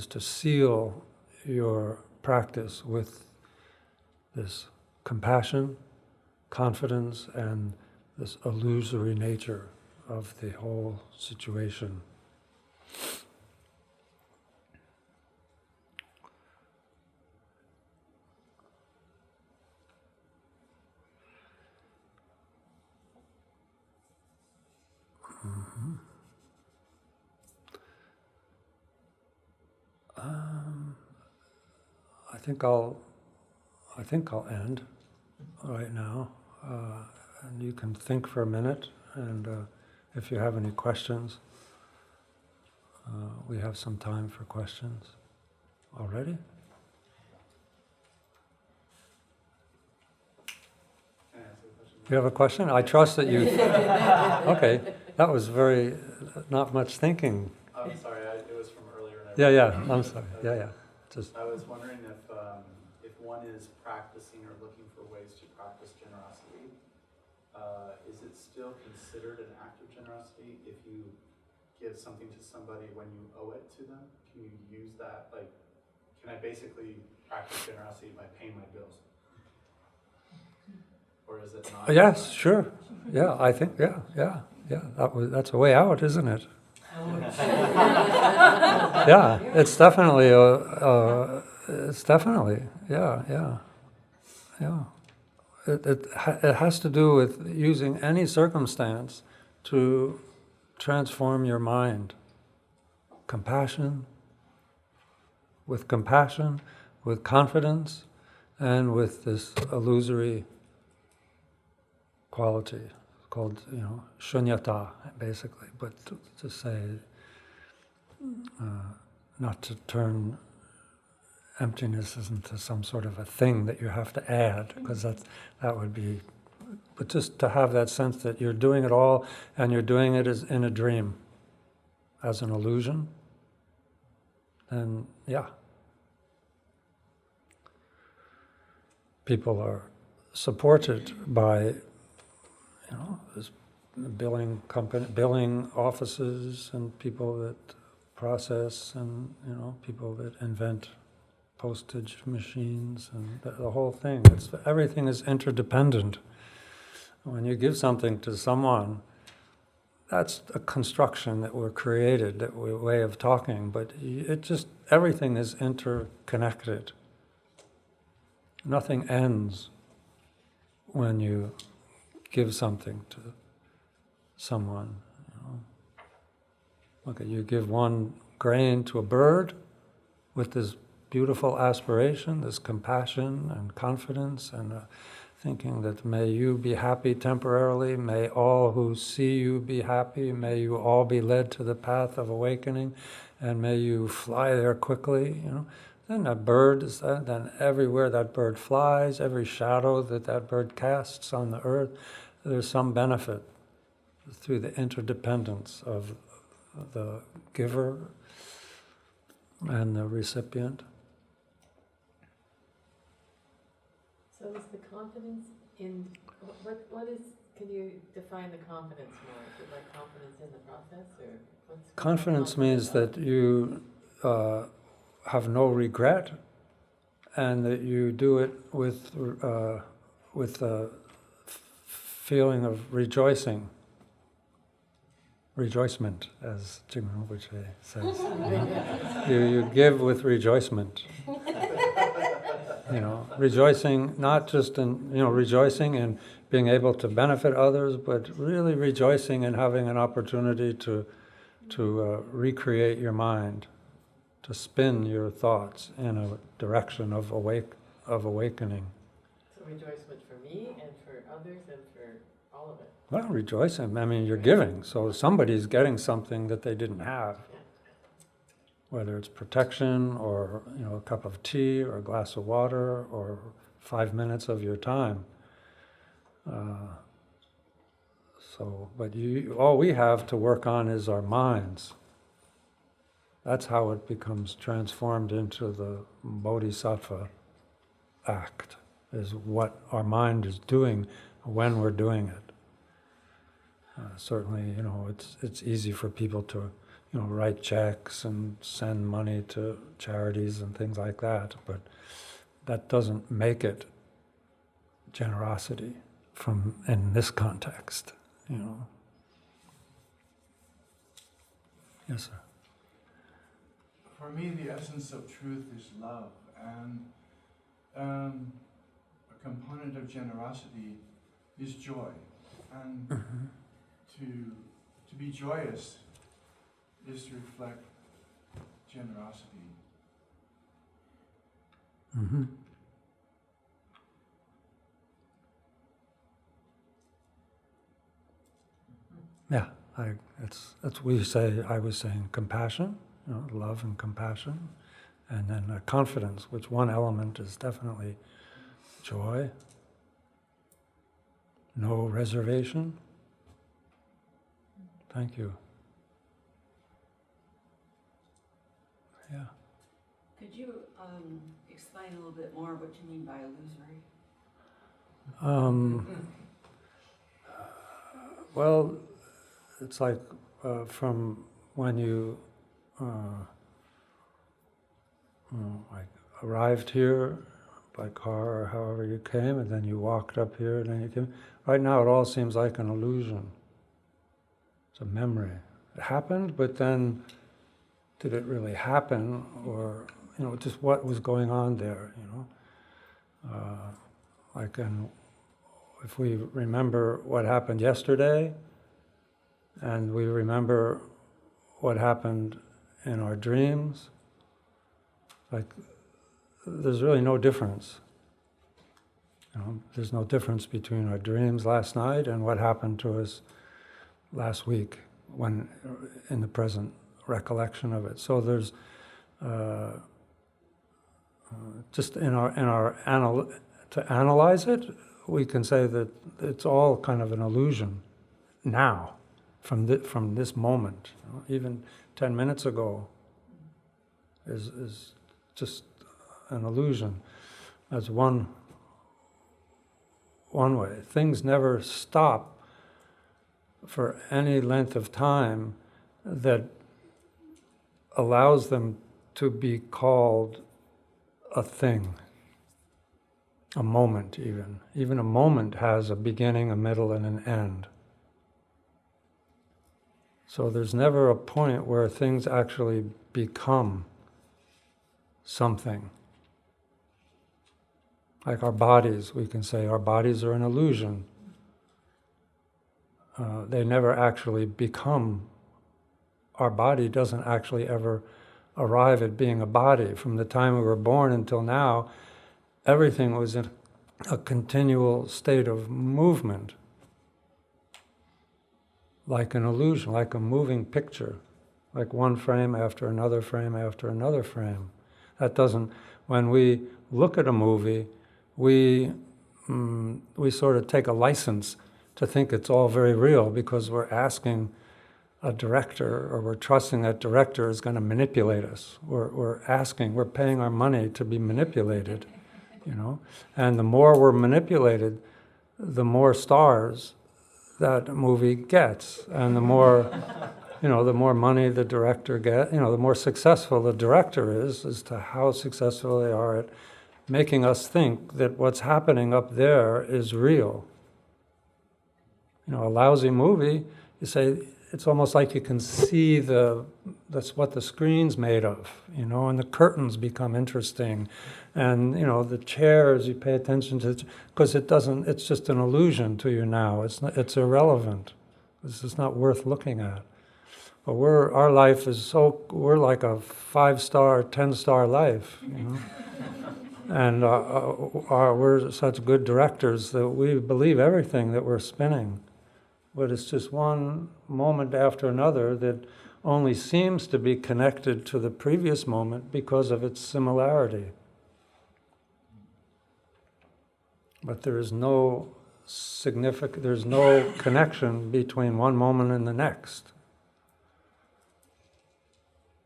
to seal your practice with this compassion, confidence, and this illusory nature of the whole situation. Mhm. I think I'll end right now, and you can think for a minute. And if you have any questions, we have some time for questions already. You have a question? I trust that you. Okay, that was very not much thinking. I'm sorry, it was from earlier. And Yeah. I'm sorry. Yeah. Just. I was wondering if one is practicing or looking for ways to practice generosity, is it still considered an act of generosity if you give something to somebody when you owe it to them? Can you use that? Like, can I basically practice generosity by paying my bills? Or is it not? Yes, sure. Yeah, I think. Yeah. That's a way out, isn't it? Yeah, it's definitely yeah. It has to do with using any circumstance to transform your mind. Compassion, with confidence, and with this illusory quality called, shunyata, basically. But to say, not to turn emptiness into some sort of a thing that you have to add, because that would be. But just to have that sense that you're doing it all, and you're doing it as in a dream, as an illusion. And people are supported by, this billing offices, and people that process, and people that invent postage machines, and the whole thing. Everything is interdependent. When you give something to someone, that's a construction that we're created, that way of talking, but everything is interconnected. Nothing ends when you give something to someone. Okay, you give one grain to a bird with this beautiful aspiration, this compassion and confidence, and thinking that may you be happy temporarily, may all who see you be happy, may you all be led to the path of awakening, and may you fly there quickly. Then that bird is that. Then everywhere that bird flies, every shadow that bird casts on the earth, there's some benefit through the interdependence of the giver and the recipient. So is the confidence in, what is, can you define the confidence more? Is it like confidence in the process, or what's Confidence means that you have no regret, and that you do it with a feeling of rejoicing. Rejoicement, as Jigme Rinpoche says. You give with rejoicement. Rejoicing not just in, rejoicing in being able to benefit others, but really rejoicing in having an opportunity to recreate your mind, to spin your thoughts in a direction of awakening. So rejoicement for me and for others and for all of it. Well, rejoicing, you're giving, so somebody's getting something that they didn't have. Whether it's protection, or a cup of tea, or a glass of water, or 5 minutes of your time. But all we have to work on is our minds. That's how it becomes transformed into the bodhisattva act, is what our mind is doing when we're doing it. Certainly, it's easy for people to write checks and send money to charities and things like that, but that doesn't make it generosity in this context, Yes, sir. For me, the essence of truth is love, and a component of generosity is joy. And to be joyous is to reflect generosity. Mm-hmm. Yeah, that's we say. I was saying compassion, love and compassion, and then confidence, which one element is definitely joy, no reservation. Thank you. Yeah. Could you explain a little bit more what you mean by illusory? Well, it's like from when you like arrived here by car or however you came, and then you walked up here, and then you came. Right now, it all seems like an illusion. It's a memory. It happened, but then did it really happen, or just what was going on there? Like if we remember what happened yesterday, and we remember what happened in our dreams, like there's really no difference. There's no difference between our dreams last night and what happened to us last week, when in the present recollection of it. So there's just to analyze it, we can say that it's all kind of an illusion now, from this moment. Even 10 minutes ago is just an illusion. That's one way. Things never stop for any length of time that allows them to be called a thing, a moment even. Even a moment has a beginning, a middle, and an end. So there's never a point where things actually become something. Like our bodies, we can say our bodies are an illusion. They never actually become. Our body doesn't actually ever arrive at being a body. From the time we were born until now, everything was in a continual state of movement, like an illusion, like a moving picture, like one frame after another frame after another frame. That doesn't, when we look at a movie, we sort of take a license to think it's all very real, because we're asking a director, or we're trusting that director is going to manipulate us. We're paying our money to be manipulated, And the more we're manipulated, the more stars that movie gets, and the more, the more money the director gets, the more successful the director is as to how successful they are at making us think that what's happening up there is real. A lousy movie, you say, it's almost like you can see that's what the screen's made of, and the curtains become interesting, and the chairs, you pay attention to, because it's just an illusion to you now. It's irrelevant. This is not worth looking at. But our life is we're like a 5-star, 10-star life, and we're such good directors that we believe everything that we're spinning. But it's just one moment after another that only seems to be connected to the previous moment because of its similarity. But there's no connection between one moment and the next.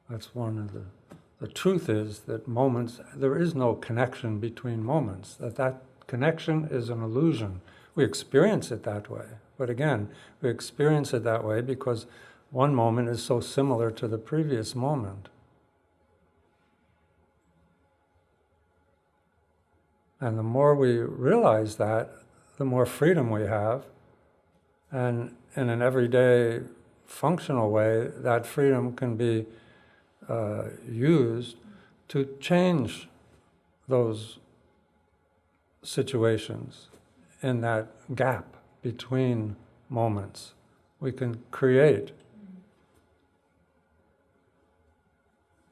That's one of the truth is that there is no connection between moments, that connection is an illusion. We experience it that way. But again, we experience it that way because one moment is so similar to the previous moment. And the more we realize that, the more freedom we have. And in an everyday functional way, that freedom can be used to change those situations in that gap between moments. We can create,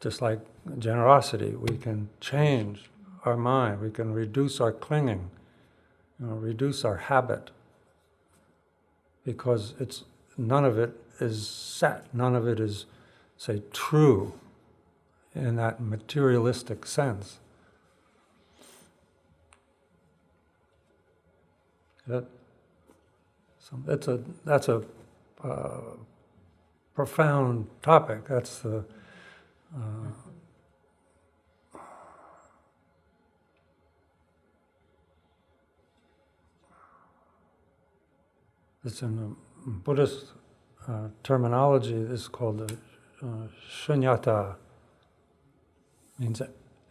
just like generosity, we can change our mind, we can reduce our clinging, reduce our habit, because none of it is set, none of it is, say, true in that materialistic sense. That's a profound topic. That's the it's in the Buddhist terminology. This is called shunyata, means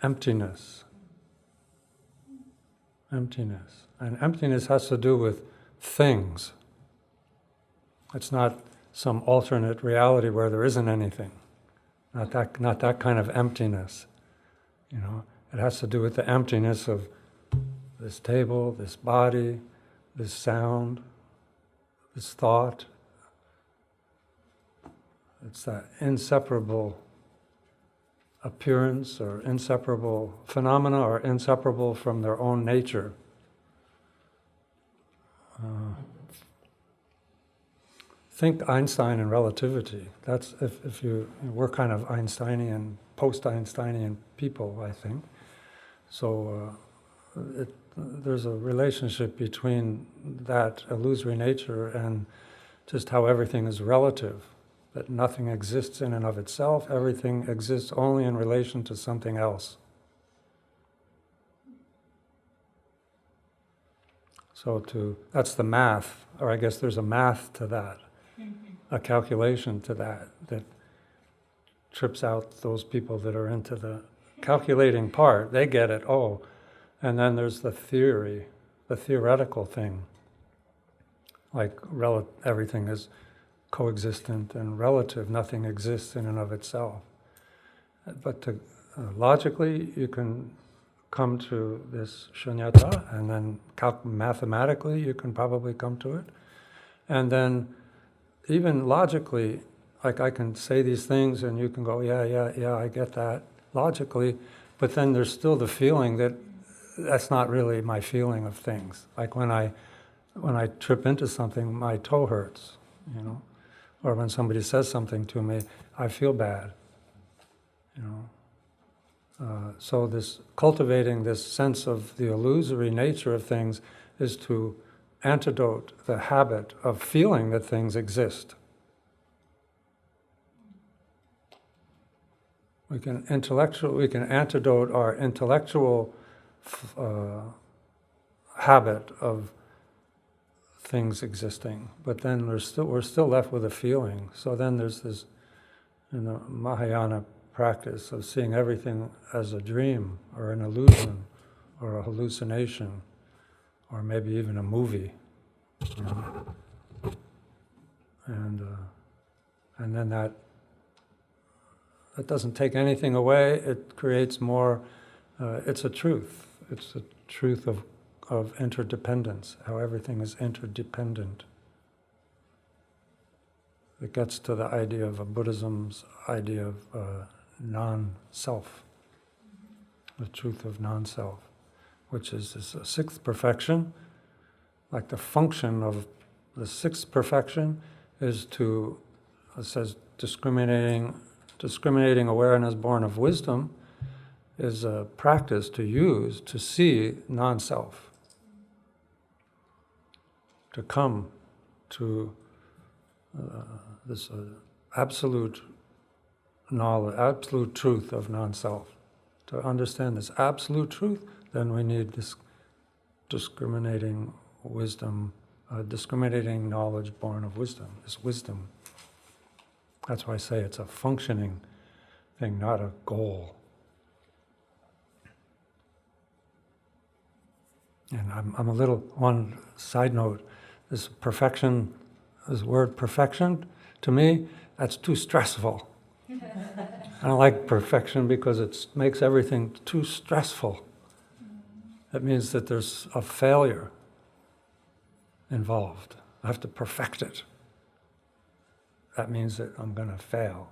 emptiness. Emptiness. And emptiness has to do with things. It's not some alternate reality where there isn't anything. Not that kind of emptiness. It has to do with the emptiness of this table, this body, this sound, this thought. It's that inseparable appearance or inseparable phenomena or inseparable from their own nature. Think Einstein and relativity. That's if we're kind of Einsteinian, post-Einsteinian people, I think. So there's a relationship between that illusory nature and just how everything is relative. That nothing exists in and of itself. Everything exists only in relation to something else. So that's the math, or I guess there's a math to that, a calculation to that trips out those people that are into the calculating part. They get it, and then there's the theory, the theoretical thing, like everything is coexistent and relative, nothing exists in and of itself. But logically, you can come to this shunyata, and then mathematically you can probably come to it. And then even logically, like I can say these things and you can go, yeah, I get that, logically, but then there's still the feeling that that's not really my feeling of things. Like when I trip into something, my toe hurts, or when somebody says something to me, I feel bad, So cultivating this sense of the illusory nature of things is to antidote the habit of feeling that things exist. We can antidote our intellectual habit of things existing, but then we're still left with a feeling. So then there's this, in the Mahayana practice of seeing everything as a dream or an illusion or a hallucination or maybe even a movie, and then that doesn't take anything away. It creates more. It's a truth. It's a truth of interdependence. How everything is interdependent. It gets to the idea of Buddhism's idea of non-self, the truth of non-self, which is this sixth perfection. Like the function of the sixth perfection is to, it says, discriminating awareness born of wisdom is a practice to use to see non-self, to come to this absolute knowledge, absolute truth of non-self. To understand this absolute truth, then we need this discriminating wisdom, discriminating knowledge born of wisdom, this wisdom. That's why I say it's a functioning thing, not a goal. And I'm a little, one side note, this perfection, this word perfection, to me, that's too stressful. I don't like perfection because it makes everything too stressful. That means that there's a failure involved. I have to perfect it. That means that I'm going to fail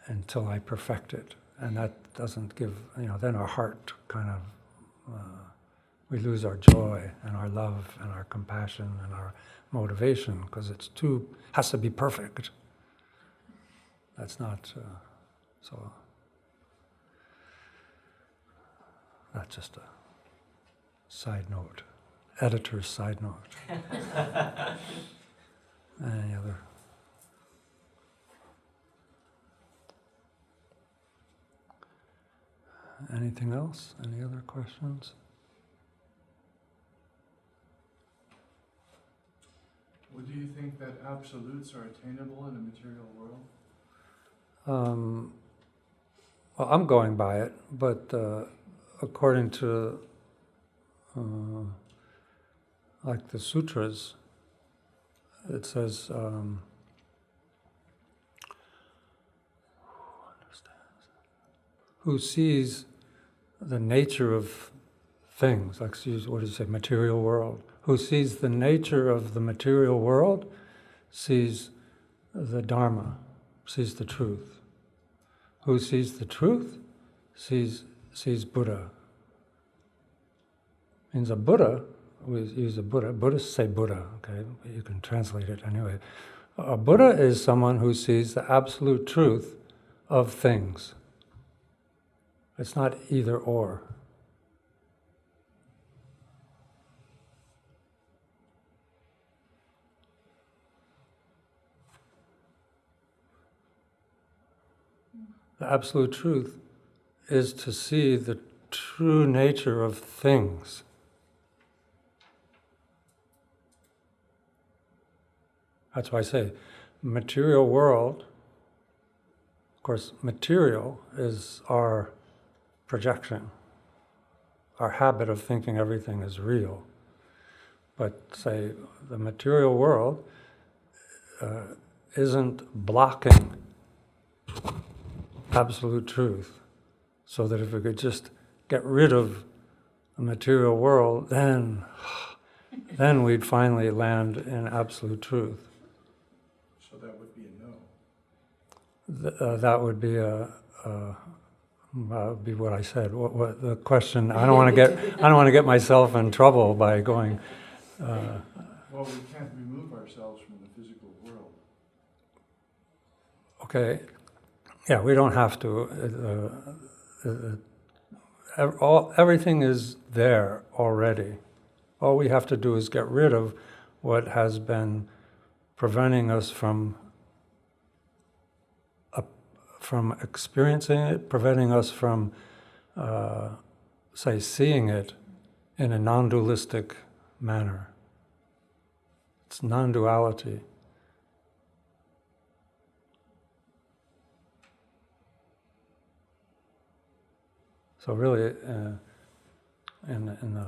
until I perfect it. And that doesn't give, then our heart kind of, we lose our joy and our love and our compassion and our motivation because has to be perfect. That's not, so that's just a side note, editor's side note. Any other? Anything else? Any other questions? Well, do you think that absolutes are attainable in a material world? Well, I'm going by it, but according to like the sutras, it says who sees the nature of things, like what do you say, material world, who sees the nature of the material world sees the Dharma, sees the truth. Who sees the truth sees Buddha. Means a Buddha, we use a Buddha, Buddhists say Buddha, okay, you can translate it anyway. A Buddha is someone who sees the absolute truth of things. It's not either or. The absolute truth is to see the true nature of things. That's why I say material world, of course, material is our projection, our habit of thinking everything is real. But say the material world isn't blocking absolute truth. So that if we could just get rid of the material world, then we'd finally land in absolute truth. So that would be a no. That would be be what I said. What the question? I don't want to get myself in trouble by going. Well, we can't remove ourselves from the physical world. Okay. Yeah, we don't have to. Everything is there already. All we have to do is get rid of what has been preventing us from experiencing it, preventing us from, say, seeing it in a non-dualistic manner. It's non-duality. So really, in the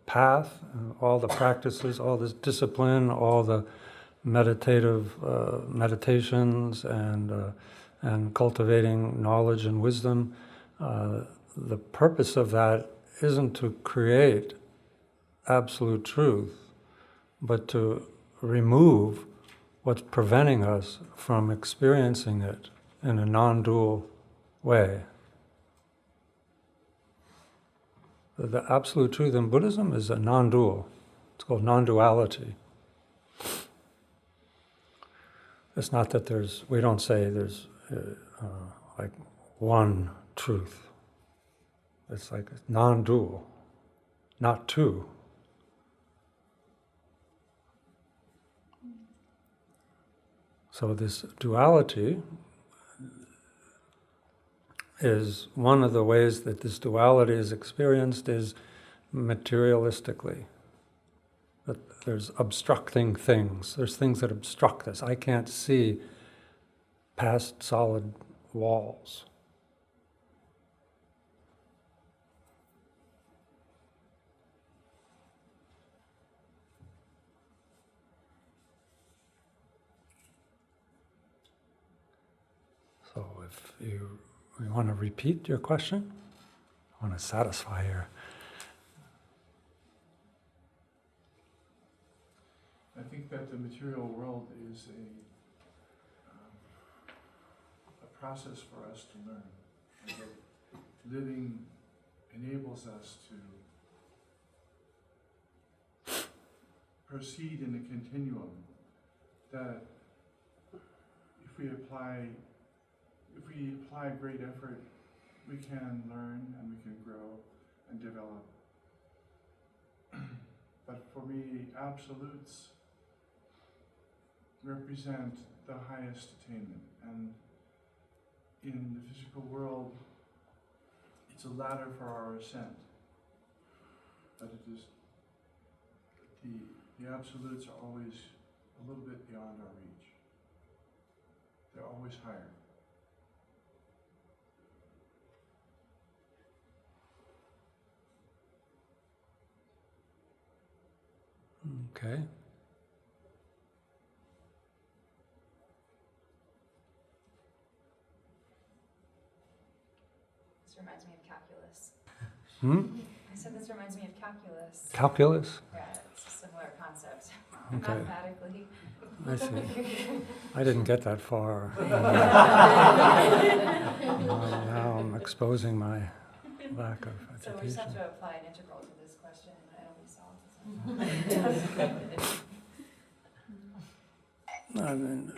path, all the practices, all this discipline, all the meditations, and cultivating knowledge and wisdom, the purpose of that isn't to create absolute truth, but to remove what's preventing us from experiencing it in a non-dual way. The absolute truth in Buddhism is a non-dual. It's called non-duality. It's not that we don't say there's like one truth. It's like non-dual, not two. So this duality is one of the ways that this duality is experienced is materialistically. That there's obstructing things. There's things that obstruct us. I can't see past solid walls. So if you want to repeat your question, I want to satisfy your... I think that the material world is a process for us to learn. And that living enables us to proceed in a continuum that if we apply great effort, we can learn and we can grow and develop. But for me, absolutes represent the highest attainment. And in the physical world, it's a ladder for our ascent. But it is, the absolutes are always a little bit beyond our reach. They're always higher. Okay. This reminds me of calculus. Hmm? I said this reminds me of calculus. Calculus? Yeah, it's a similar concept. Okay. Mathematically. I see. I didn't get that far. Now I'm exposing my lack of So we just have education. to apply an integral to this question and it'll be solved. I mean,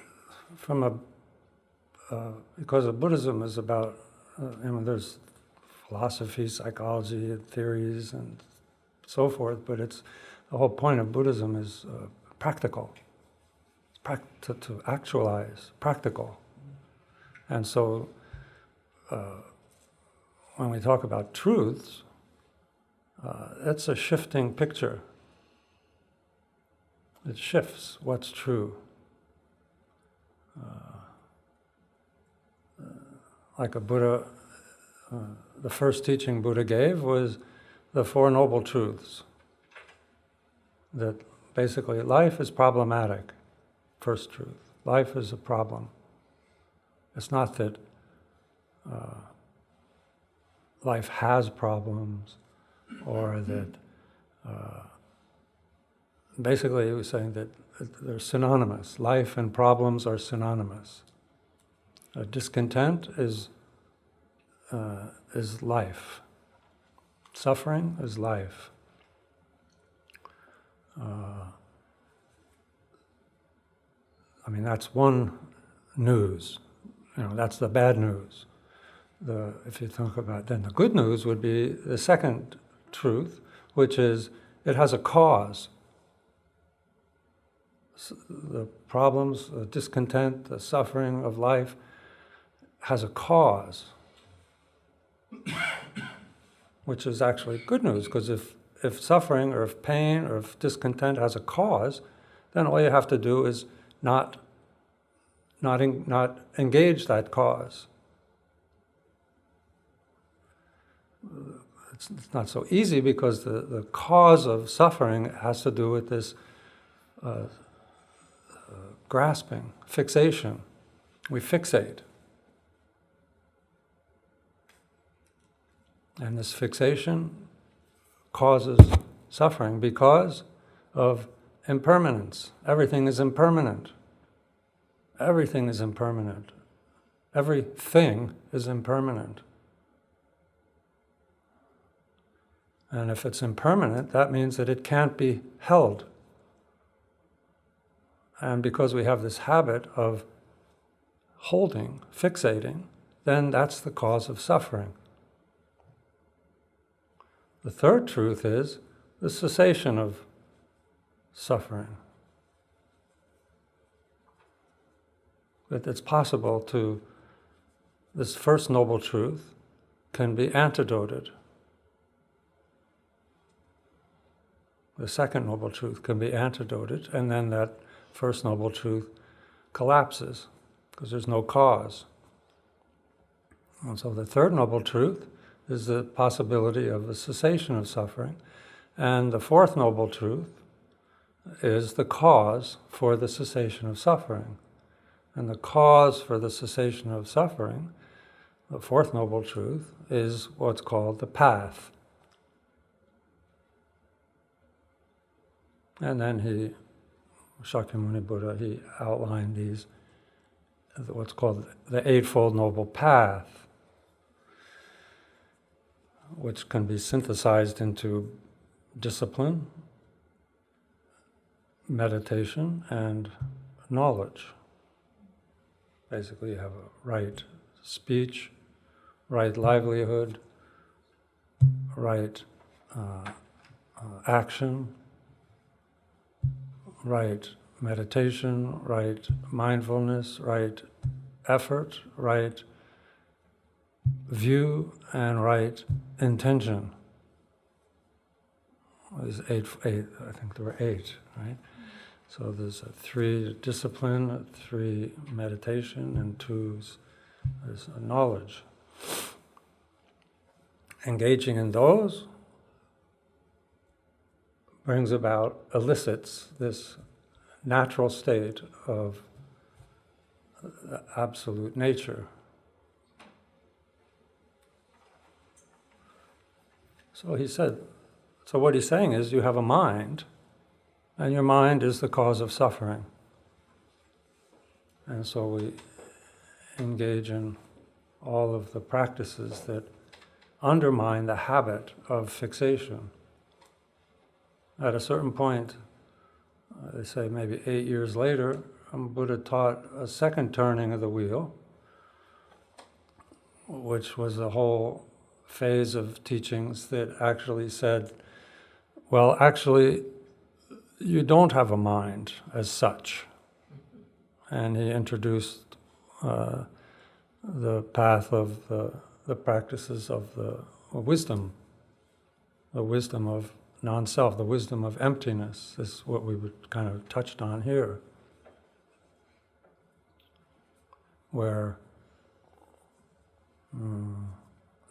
because of Buddhism is about, there's philosophy, psychology, theories, and so forth, but the whole point of Buddhism is practical. To actualize, practical. And so when we talk about truths, it's a shifting picture. It shifts what's true. Like a Buddha, the first teaching Buddha gave was the Four Noble Truths. That basically life is problematic. First truth. Life is a problem. It's not that life has problems or that basically he was saying that they're synonymous. Life and problems are synonymous. Discontent is life. Suffering is life. That's one news. That's the bad news. If you think about, then the good news would be the second truth, which is it has a cause. The problems, the discontent, the suffering of life has a cause, which is actually good news, because if suffering or if pain or if discontent has a cause, then all you have to do is not engage that cause. It's not so easy because the cause of suffering has to do with this grasping, fixation. We fixate. And this fixation causes suffering because of impermanence. Everything is impermanent. Everything is impermanent. Everything is impermanent. And if it's impermanent, that means that it can't be held. And because we have this habit of holding, fixating, then that's the cause of suffering. The third truth is the cessation of suffering. That it's possible to, this first noble truth can be antidoted. the second noble truth can be antidoted, and then that first noble truth collapses because there's no cause. And so the third noble truth is the possibility of a cessation of suffering, and the fourth noble truth is the cause for the cessation of suffering. And the cause for the cessation of suffering, the fourth noble truth, is what's called the path. And then Shakyamuni Buddha, he outlined these, what's called the Eightfold Noble Path, which can be synthesized into discipline, meditation, and knowledge. Basically, you have a right speech, right livelihood, right action, right meditation, right mindfulness, right effort, right view, and right intention. There's eight, I think there were 8, right? So there's 3 discipline, 3 meditation, and 2 is knowledge. Engaging in those elicits this natural state of absolute nature. So he said, so what he's saying is you have a mind, and your mind is the cause of suffering. And so we engage in all of the practices that undermine the habit of fixation. At a certain point, they say maybe 8 years later, Buddha taught a second turning of the wheel, which was a whole phase of teachings that actually said, well, actually, you don't have a mind as such. And he introduced the path of the practices of the wisdom of non-self, the wisdom of emptiness. This is what we kind of touched on here, where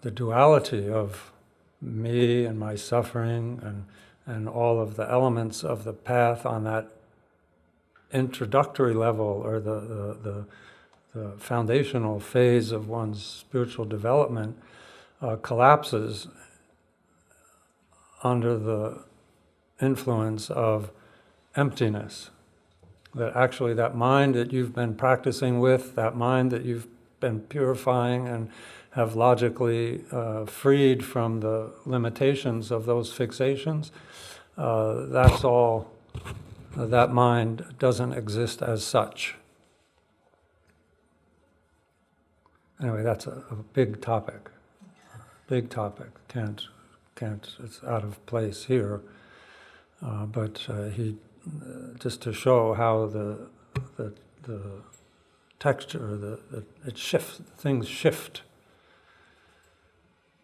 the duality of me and my suffering and all of the elements of the path on that introductory level, or the foundational phase of one's spiritual development, collapses under the influence of emptiness. That actually that mind that you've been practicing with, that mind that you've been purifying and have logically freed from the limitations of those fixations, that's all, that mind doesn't exist as such. Anyway, that's a big topic. Big topic. Can't. It's out of place here. But he, just to show how the texture, it shifts. Things shift.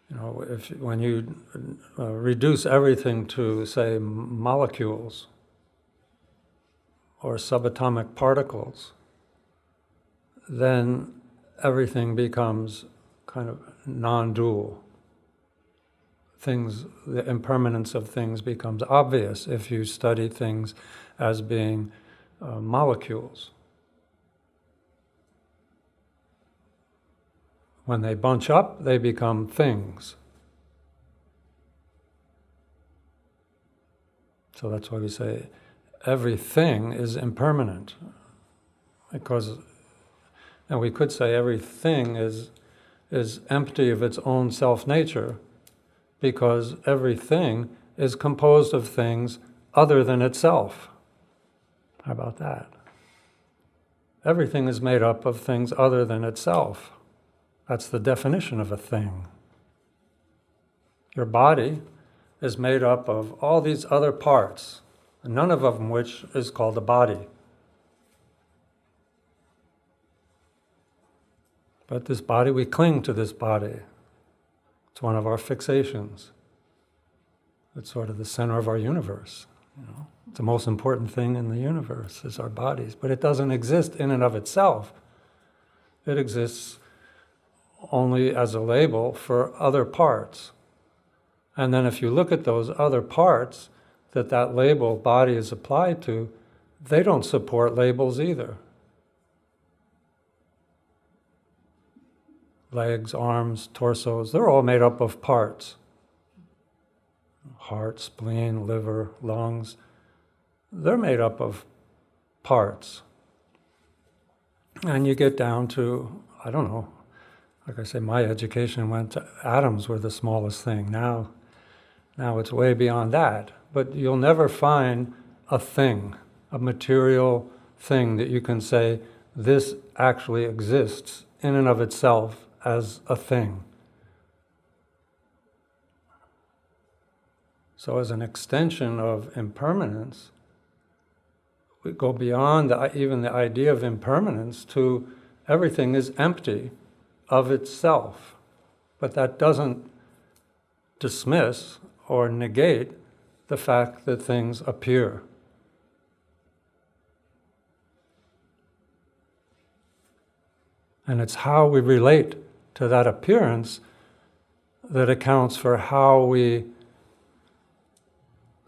You know, when you reduce everything to, say, molecules or subatomic particles, then everything becomes kind of non-dual. The impermanence of things becomes obvious if you study things as being molecules. When they bunch up, they become things. So that's why we say everything is impermanent. And we could say everything is empty of its own self-nature, because everything is composed of things other than itself. How about that? Everything is made up of things other than itself. That's the definition of a thing. Your body is made up of all these other parts, none of them which is called a body. But this body, we cling to this body. It's one of our fixations. It's sort of the center of our universe. You know? It's the most important thing in the universe is our bodies. But it doesn't exist in and of itself. It exists only as a label for other parts. And then if you look at those other parts that label body is applied to, they don't support labels either. Legs, arms, torsos, they're all made up of parts. Heart, spleen, liver, lungs, they're made up of parts. And you get down to, I don't know, like I say, my education went to atoms were the smallest thing. Now it's way beyond that. But you'll never find a thing, a material thing that you can say, this actually exists in and of itself as a thing. So as an extension of impermanence, we go beyond even the idea of impermanence to everything is empty of itself. But that doesn't dismiss or negate the fact that things appear. And it's how we relate to that appearance that accounts for how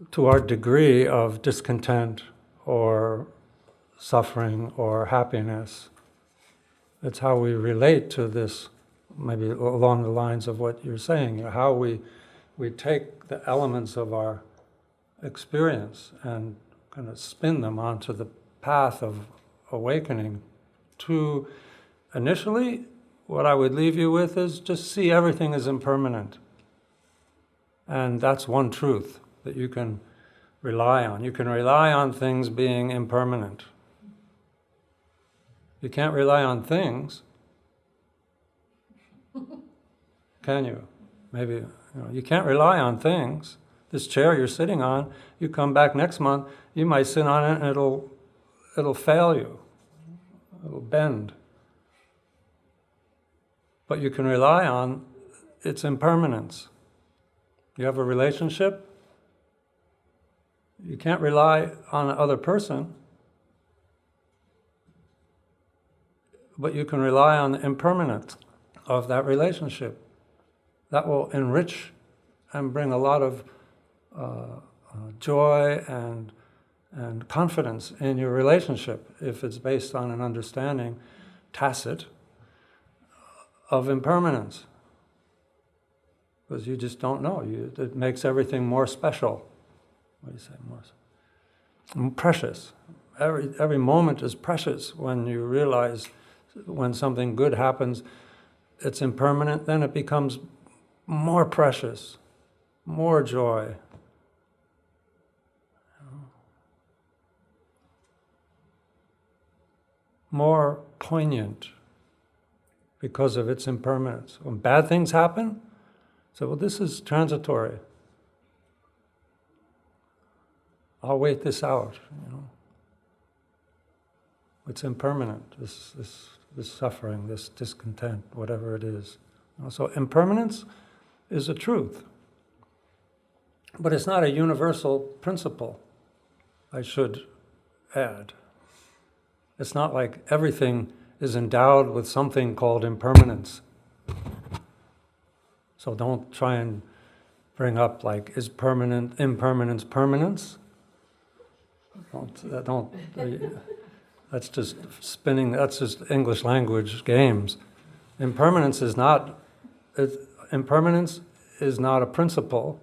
to our degree of discontent or suffering or happiness. It's how we relate to this, maybe along the lines of what you're saying, how we take the elements of our experience and kind of spin them onto the path of awakening to, initially, what I would leave you with is just see everything as impermanent. And that's one truth that you can rely on. You can rely on things being impermanent. You can't rely on things, can you? Maybe, you can't rely on things. This chair you're sitting on, you come back next month, you might sit on it and it'll fail you. It'll bend. But you can rely on its impermanence. You have a relationship, you can't rely on the other person, but you can rely on the impermanence of that relationship. That will enrich and bring a lot of joy and confidence in your relationship if it's based on an understanding, tacit, of impermanence. Because you just don't know. It makes everything more special. What do you say? More precious. Every moment is precious when you realize when something good happens, it's impermanent, then it becomes more precious, more joy. More poignant because of its impermanence. When bad things happen, so well, this is transitory. I'll wait this out. It's impermanent. This suffering, this discontent, whatever it is. So impermanence is a truth, but it's not a universal principle. I should add. It's not like everything is endowed with something called impermanence. So don't try and bring up like, is impermanence permanence? That's just spinning, that's just English language games. Impermanence is not a principle.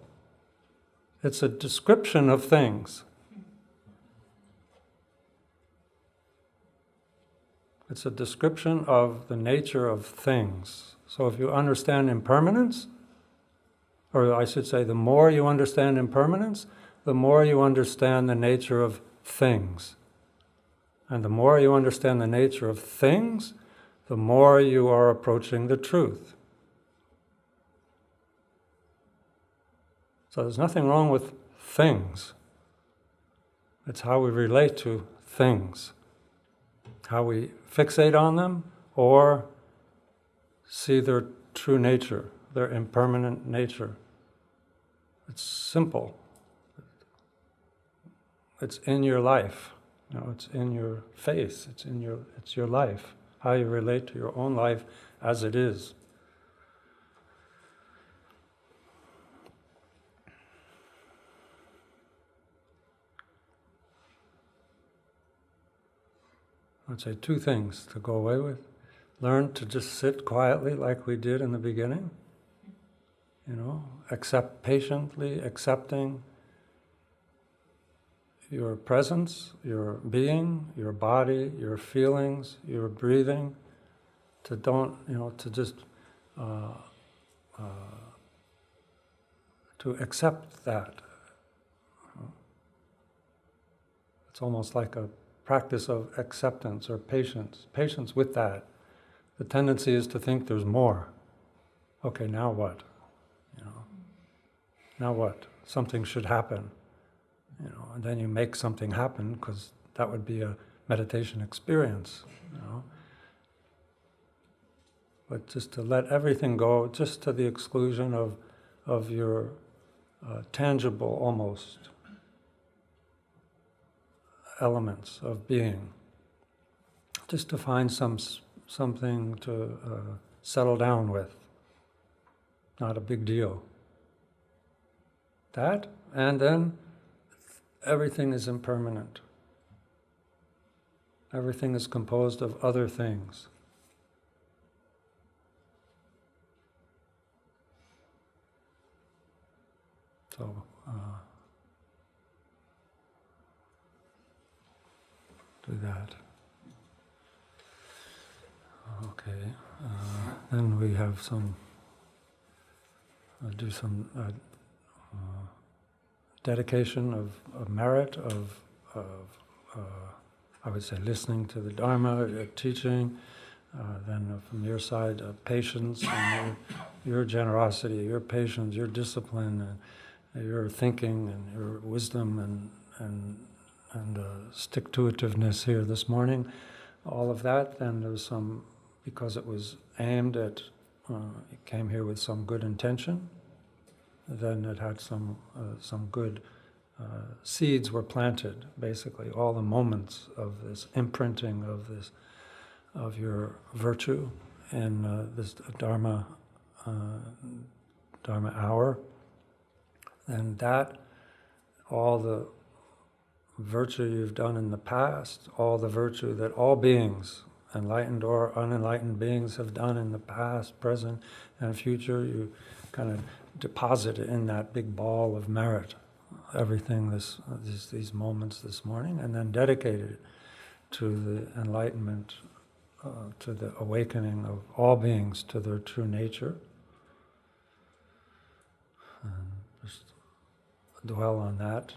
It's a description of things. It's a description of the nature of things. So if you understand impermanence, or I should say the more you understand impermanence, the more you understand the nature of things. And the more you understand the nature of things, the more you are approaching the truth. So there's nothing wrong with things. It's how we relate to things. How we fixate on them or see their true nature, their impermanent nature. It's simple. It's in your life. It's in your face. It's your life. How you relate to your own life as it is. I'd say two things to go away with. Learn to just sit quietly like we did in the beginning. Accept patiently, accepting your presence, your being, your body, your feelings, your breathing. To accept that. It's almost like a practice of acceptance or patience with that. The tendency is to think there's more. Okay, now what? Now what? Something should happen. And then you make something happen because that would be a meditation experience. But just to let everything go, just to the exclusion of your tangible almost elements of being. Just to find something to settle down with. Not a big deal. That, and then everything is impermanent. Everything is composed of other things. So, do that. Okay. Then we have do some dedication of merit, of I would say listening to the Dharma, teaching, then from your side, patience, and your generosity, your patience, your discipline, and your thinking, and your wisdom, and stick-to-itiveness here this morning. All of that, then there was some, because it was aimed at, it came here with some good intention, then it had some good seeds were planted, basically, all the moments of this imprinting of your virtue in this Dharma hour. And that, all the virtue you've done in the past, all the virtue that all beings, enlightened or unenlightened beings, have done in the past, present, and future, you kind of deposit it in that big ball of merit, everything these moments this morning, and then dedicate it to the enlightenment, to the awakening of all beings to their true nature. And just dwell on that